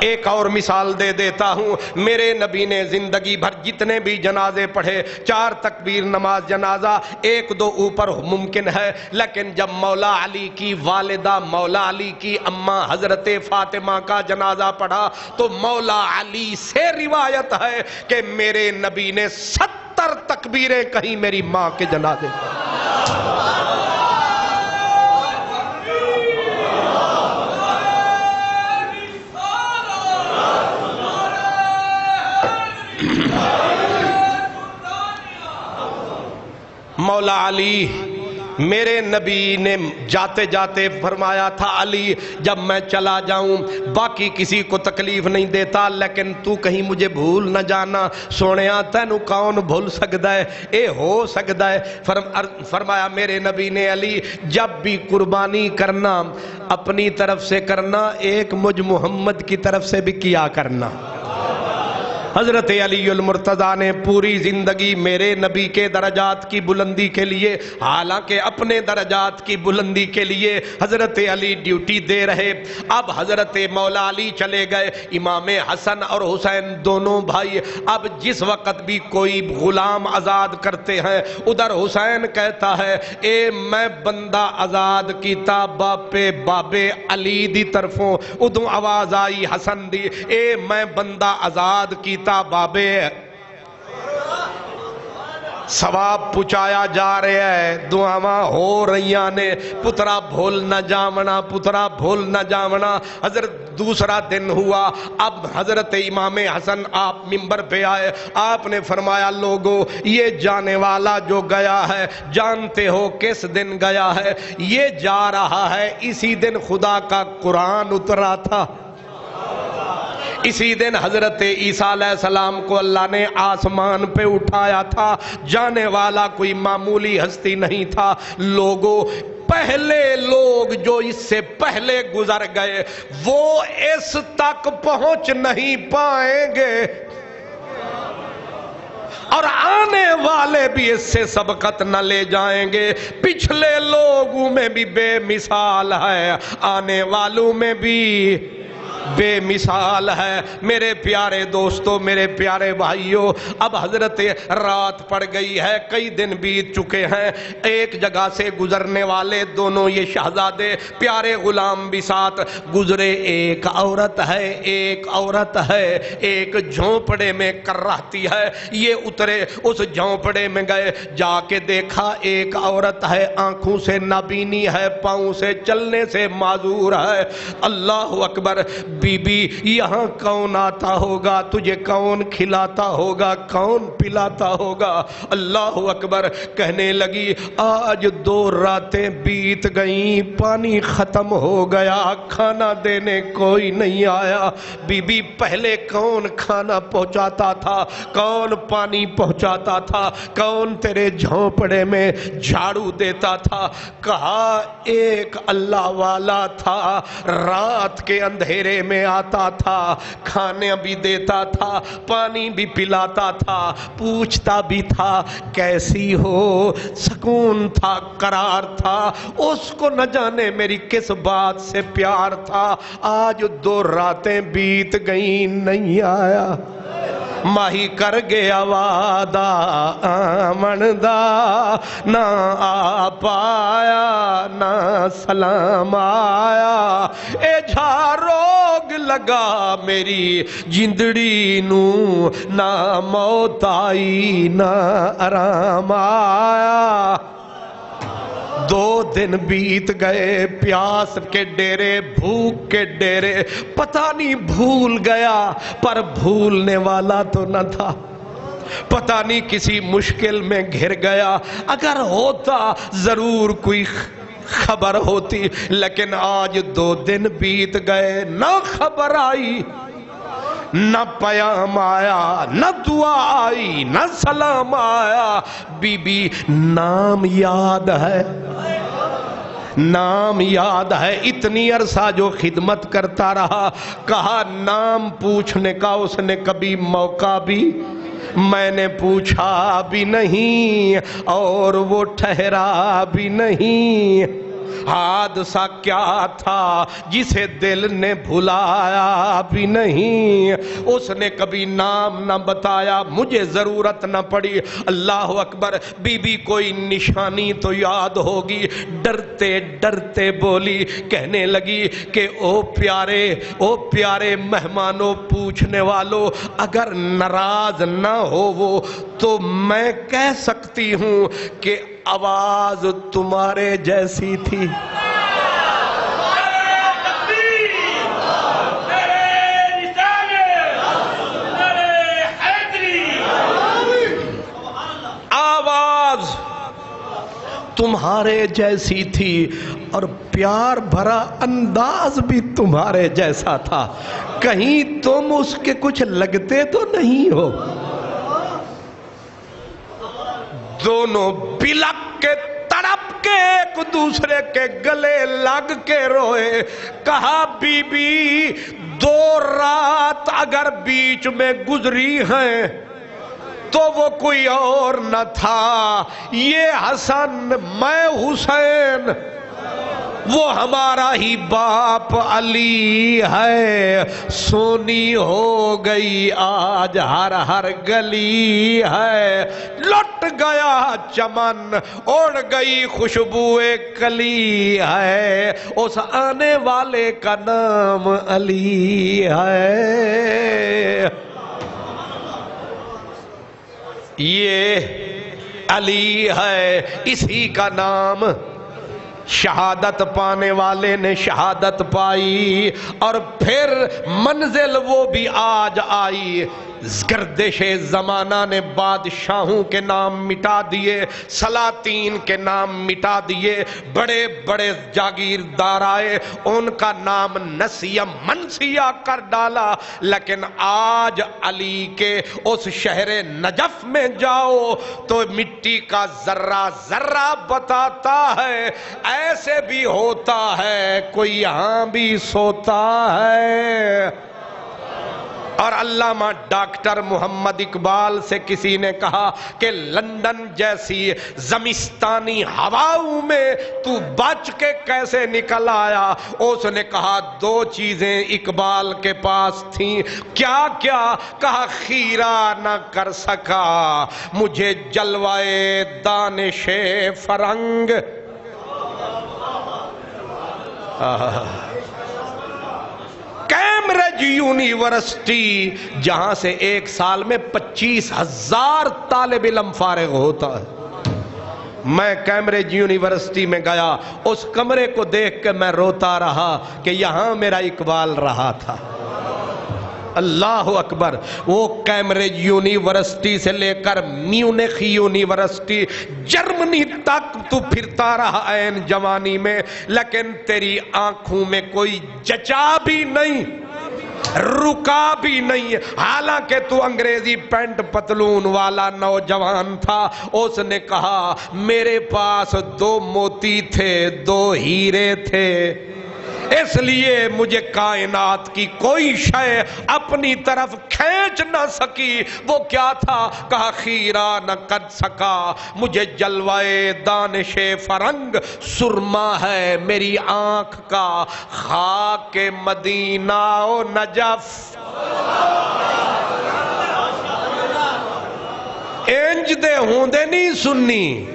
ایک اور مثال دے دیتا ہوں، میرے نبی نے زندگی بھر جتنے بھی جنازے پڑھے 4 تکبیر نماز جنازہ 1-2 اوپر ممکن ہے، لیکن جب مولا علی کی والدہ مولا علی کی اماں حضرت فاطمہ کا جنازہ پڑھا تو مولا علی سے روایت ہے کہ میرے نبی نے 70 تکبیریں کہیں میری ماں کے جنازے مولا علی میرے نبی نے جاتے جاتے فرمایا تھا، علی جب میں چلا جاؤں باقی کسی کو تکلیف نہیں دیتا، لیکن تو کہیں مجھے بھول نہ جانا، سونیا تینو کون بھول سکتا ہے، اے ہو سکتا ہے۔ فرمایا میرے نبی نے، علی جب بھی قربانی کرنا اپنی طرف سے کرنا، ایک مجھ محمد کی طرف سے بھی کیا کرنا۔ حضرت علی المرتضیٰ نے پوری زندگی میرے نبی کے درجات کی بلندی کے لیے، حالانکہ اپنے درجات کی بلندی کے لیے حضرت علی ڈیوٹی دے رہے، اب حضرت مولا علی چلے گئے، امام حسن اور حسین دونوں بھائی، اب جس وقت بھی کوئی غلام آزاد کرتے ہیں ادھر حسین کہتا ہے اے میں بندہ آزاد کیتا باپے بابے علی دی طرفوں، ادھوں آواز آئی حسن دی، اے میں بندہ آزاد کیتا بابے ثواب پچایا جا رہا ہے، دعاواں ہو رہیاں نے، پترا بھول نہ جاونا، پترا بھول نہ جاونا۔ حضرت دوسرا دن ہوا، اب حضرت امام حسن آپ منبر پہ آئے، آپ نے فرمایا لوگو یہ جانے والا جو گیا ہے جانتے ہو کس دن گیا ہے؟ یہ جا رہا ہے اسی دن خدا کا قرآن اترا تھا، اسی دن حضرت عیسیٰ علیہ السلام کو اللہ نے آسمان پہ اٹھایا تھا، جانے والا کوئی معمولی ہستی نہیں تھا۔ لوگوں پہلے لوگ جو اس سے پہلے گزر گئے وہ اس تک پہنچ نہیں پائیں گے، اور آنے والے بھی اس سے سبقت نہ لے جائیں گے۔ پچھلے لوگوں میں بھی بے مثال ہے، آنے والوں میں بھی بے مثال ہے۔ میرے پیارے دوستو، میرے پیارے بھائیوں، اب حضرت رات پڑ گئی ہے، کئی دن بیت چکے ہیں، ایک جگہ سے گزرنے والے دونوں یہ شہزادے پیارے غلام بھی ساتھ گزرے۔ ایک عورت ہے، ایک عورت ہے، ایک جھونپڑے میں کر رہتی ہے۔ یہ اترے، اس جھونپڑے میں گئے، جا کے دیکھا ایک عورت ہے، آنکھوں سے نابینی ہے، پاؤں سے چلنے سے معذور ہے۔ اللہ اکبر، بی بی یہاں کون آتا ہوگا، تجھے کون کھلاتا ہوگا، کون پلاتا ہوگا؟ اللہ اکبر، کہنے لگی آج 2 راتیں بیت گئیں، پانی ختم ہو گیا، کھانا دینے کوئی نہیں آیا۔ بی بی پہلے کون کھانا پہنچاتا تھا، کون پانی پہنچاتا تھا، کون تیرے جھونپڑے میں جھاڑو دیتا تھا؟ کہا ایک اللہ والا تھا، رات کے اندھیرے میں آتا تھا، کھانے بھی دیتا تھا، پانی بھی پلاتا تھا، پوچھتا بھی تھا کیسی ہو، سکون تھا، قرار تھا، اس کو نہ جانے میری کس بات سے پیار تھا۔ آج 2 راتیں بیت گئیں، نہیں آیا۔ ماہی کر گیا وعدہ آمن دا، نہ آ پایا نہ سلام آیا۔ اے جھا روگ لگا میری جندڑی نو، نہ موت آئی نہ آرام آیا۔ 2 دن بیت گئے، پیاس کے ڈیرے، بھوک کے ڈیرے، پتہ نہیں بھول گیا، پر بھولنے والا تو نہ تھا، پتہ نہیں کسی مشکل میں گھر گیا، اگر ہوتا ضرور کوئی خبر ہوتی، لیکن آج 2 دن بیت گئے، نہ خبر آئی، نہ پیام آیا، نہ دعا آئی، نہ سلام آیا۔ بی بی نام یاد ہے، نام یاد ہے، اتنی عرصہ جو خدمت کرتا رہا، کہا نام پوچھنے کا اس نے کبھی موقع بھی میں نے پوچھا بھی نہیں، اور وہ ٹھہرا بھی نہیں۔ حادثہ کیا تھا جسے دل نے بھلایا بھی نہیں، اس نے کبھی نام نہ بتایا، مجھے ضرورت نہ پڑی۔ اللہ اکبر، بی بی کوئی نشانی تو یاد ہوگی، ڈرتے ڈرتے بولی، کہنے لگی کہ او پیارے مہمانوں، پوچھنے والوں، اگر ناراض نہ ہو وہ تو میں کہہ سکتی ہوں کہ آواز تمہارے جیسی تھی۔ آواز تمہارے جیسی تھی، اور پیار بھرا انداز بھی تمہارے جیسا تھا، کہیں تم اس کے کچھ لگتے تو نہیں ہو؟ دونوں بلک کے تڑپ کے ایک دوسرے کے گلے لگ کے روئے۔ کہا بی بی 2 رات اگر بیچ میں گزری ہیں تو وہ کوئی اور نہ تھا، یہ حسن میں حسین، وہ ہمارا ہی باپ علی ہے، سونی ہو گئی آج ہر گلی ہے، لٹ گیا چمن اڑ گئی خوشبوئے کلی ہے، اس آنے والے کا نام علی ہے۔ یہ علی ہے، اسی کا نام، شہادت پانے والے نے شہادت پائی، اور پھر منزل وہ بھی آج آئی۔ گردش زمانہ نے بادشاہوں کے نام مٹا دیے، سلاطین کے نام مٹا دیے، بڑے بڑے جاگیردار آئے، ان کا نام نسیہ منسیہ کر ڈالا، لیکن آج علی کے اس شہر نجف میں جاؤ تو مٹی کا ذرہ ذرہ بتاتا ہے، ایسے بھی ہوتا ہے کوئی یہاں بھی سوتا ہے۔ اور علامہ ڈاکٹر محمد اقبال سے کسی نے کہا کہ لندن جیسی زمستانی ہواؤں میں تو بچ کے کیسے نکل آیا؟ اس نے کہا دو چیزیں اقبال کے پاس تھیں. کیا کیا؟ کہا خیرہ نہ کر سکا مجھے جلوائے دانش فرنگ. کیمبرج یونیورسٹی جہاں سے ایک سال میں 25,000 طالب علم فارغ ہوتا ہے. میں کیمبرج یونیورسٹی میں گیا، اس کمرے کو دیکھ کے میں روتا رہا کہ یہاں میرا اقبال رہا تھا. اللہ اکبر. وہ کیمبرج یونیورسٹی سے لے کر میونخ یونیورسٹی جرمنی تک تو پھرتا رہا عین جوانی میں، لیکن تیری آنکھوں میں کوئی جچا بھی نہیں، رکا بھی نہیں. حالانکہ تو انگریزی پینٹ پتلون والا نوجوان تھا. اس نے کہا میرے پاس 2 موتی تھے، 2 ہیرے تھے، اس لیے مجھے کائنات کی کوئی شے اپنی طرف کھینچ نہ سکی. وہ کیا تھا؟ کہا خیرہ نہ کر سکا مجھے جلوائے دانش فرنگ. سرما ہے میری آنکھ کا خاک مدینہ و نجف. انج دے ہوندے نہیں سننی.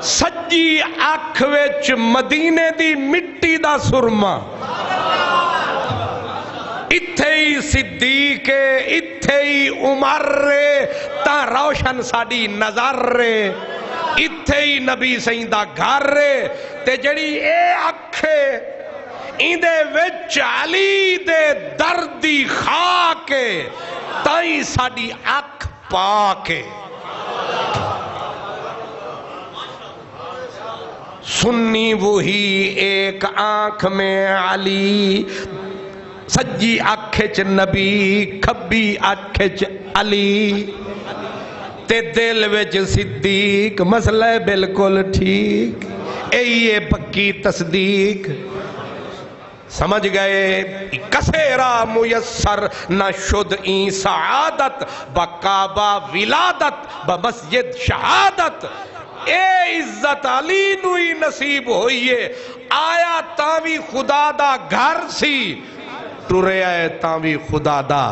سجی اکھ وچ مدینے دی مٹی دا سرما. اتھے ہی صدیق اتھے ہی عمر تا روشن ساڈی نظر اتھے ہی نبی سائیں دا گھر تے جڑی اے اکھ ایندے وچ علی دے دردی خاک تائیں ساڈی اکھ پاک. سنی وہی ایک آنکھ میں علی، سجی آنکھ نبی، کھبی آنکھ علی، تے دل وچ صدیق. مسئلہ بالکل ٹھیک، اے پکی تصدیق. سمجھ گئے؟ کسیرا میسر نہ شد این سعادت، بکعبہ ولادت بمسجد شہادت. اے عزت علی نو ہی نصیب ہوئیے. آیا تاوی خدا دا گھر سی، ٹرے آئے تاوی خدا دا.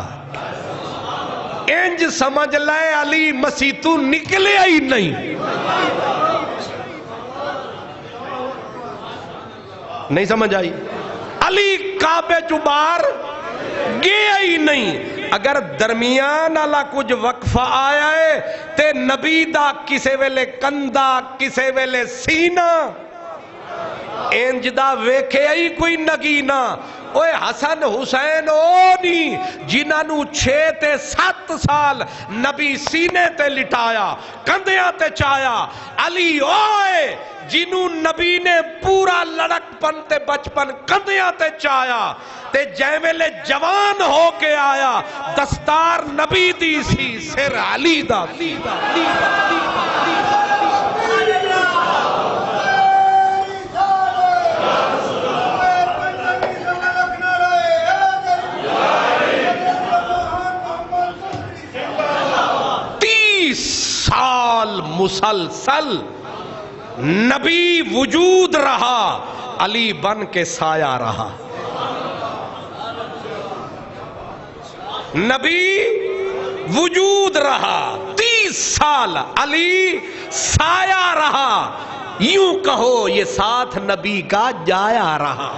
انج سمجھ لے علی مسیح تو نکلے ہی نہیں. نہیں سمجھ آئی؟ علی کعبے چو باہر گیا ہی نہیں. اگر درمیان والا کچھ وقفہ آیا ہے تے نبی دا کسے ویلے کندھا کسے ویلے سینہ انج دا ویکھے ہی کوئی نگینا. اوے حسن حسین او نہیں جنہاں نو 6 تے 7 سال نبی سینے تے لٹایا، کندھیاں تے چایا. علی اوے جنہوں نبی نے پورا لڑک پن تے بچپن کندھیاں تے چایا تے جیویلے جوان ہو کے آیا دستار نبی دی سی، سر علی دا. سال مسلسل نبی وجود رہا، علی بن کے سایہ رہا. نبی وجود رہا 30 سال، علی سایہ رہا. یوں کہو یہ ساتھ نبی کا جایا رہا.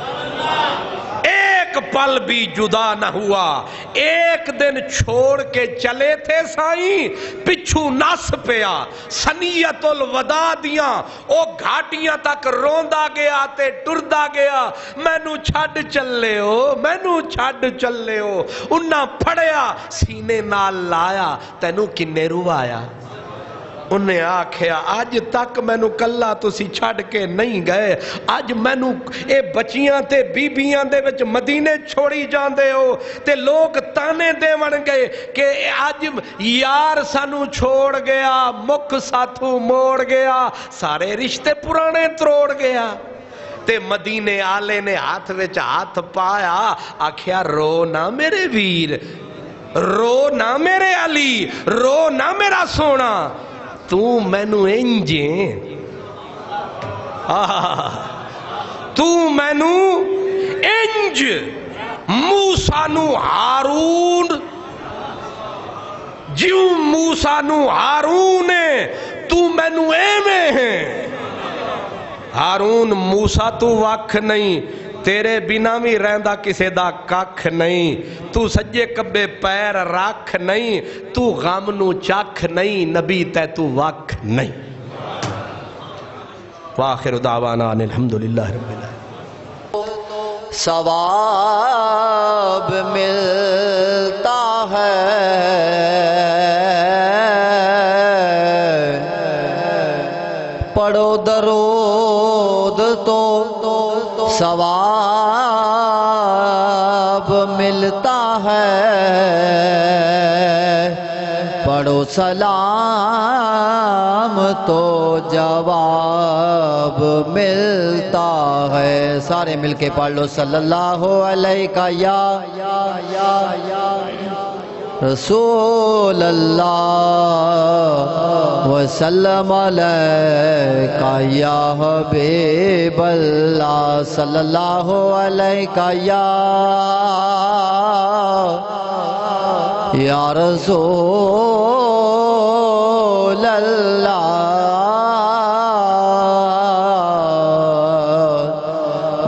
ایک پل بھی جدا نہ ہوا. ایک دن چھوڑ کے چلے تھے سائیں، پچھو نس پیا. سنیت الوداع دیاں او گھاٹیاں تک روندا گیا تے ٹردا گیا. مینوں چھڈ چلے ہو، مینوں چھڈ چلے ہو. انہاں پھڑیا سینے نال لایا، تینوں کنے روایا؟ انہیں آکھیا آج تک مینوں کلا تسی چھڑ کے نہیں گئے. آج مینوں اے بچیاں تے بیبیاں دے وچ مدینے چھوڑی جاندے ہو تے لوگ تانے دے ون گئے کہ آج یار سانو چھوڑ گیا، مکھ ساتھوں موڑ گیا، سارے رشتے پرانے تروڑ گیا. تے مدینے آلے نے ہاتھ وچ ہاتھ پایا آکھیا رو نہ میرے ویر رو نہ میرے علی رو نہ میرا سونا تو مینو انجیں تو مینو انج موسیٰ نو ہارون جیوں موسیٰ نو ہارون تو مینو ایویں ہیں ہارون موسیٰ تو وکھ نہیں تیرے بنا بھی رہندا کسے دا ککھ نہیں تو سجے کبے پیر رکھ نہیں تو غم نو چکھ نہیں نبی تے تو وکھ نہیں وآخر دعوانا ان الحمدللہ رب العالمین ثواب ملتا ہے پڑھو درود تو ثواب ملتا ہے پڑھو سلام تو جواب ملتا ہے سارے مل کے پڑھ لو صلی اللہ علیہ یا رسول اللہ وسلم علیکہ یا حبیب اللہ صلی اللہ علیہ یا رسول اللہ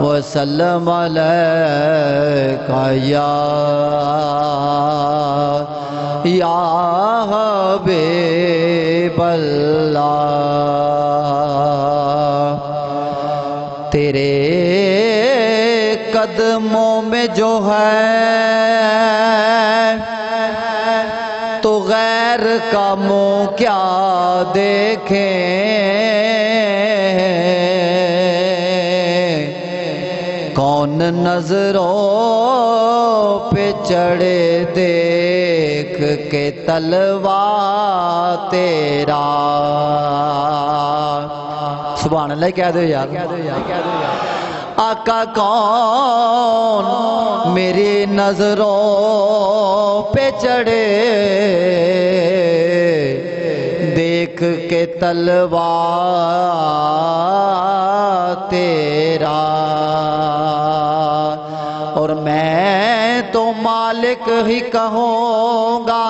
وسلم علیکہ یا حبیب اللہ تیرے قدموں میں جو ہے تو غیر کا منہ کیا دیکھیں کون نظروں پہ چڑھے دیکھ کے تلوا تیرا سبحان اللہ کہہ دو یار آقا کون میری نظروں پہ چڑھے دیکھ کے تلوا تیرا اور میں تو مالک ہی کہوں گا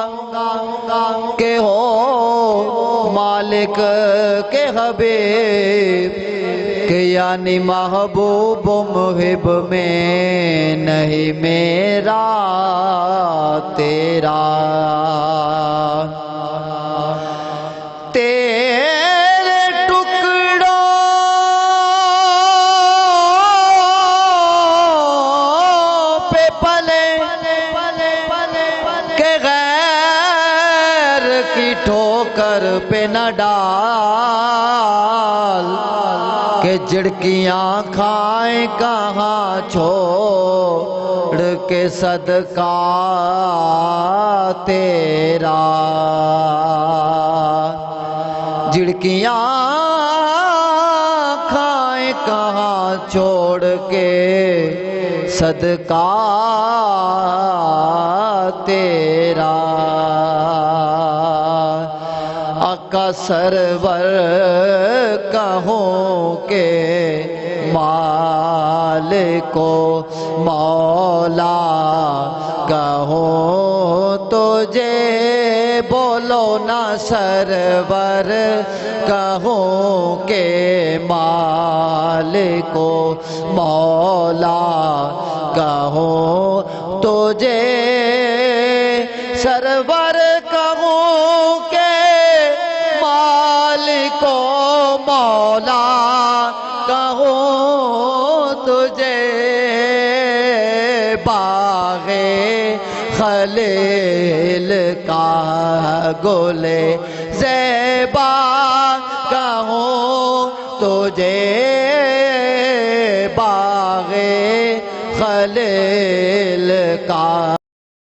کہ ہو مالک کے حبیب کہ یعنی محبوب محب میں نہیں میرا تیرا تیرے ٹکڑوں پہ پلے کہ غیر کی ٹھوکر پہ نہ ڈال کہ جھڑکیاں کھائیں کہاں چھوڑ کے صدقہ تیرا جھڑکیاں کھائیں کہاں چھوڑ کے صدقہ تیرا آقا سرور کہوں کہ مالک و مولا کہوں تجھے بولو نہ سرور کہوں کہ مالک و مولا کہوں تجھے سرور کہوں کہ مالک و مولا کہوں تجھے باغ خلیل کا گلے زیبا کہوں تجھے باغ خلیل کا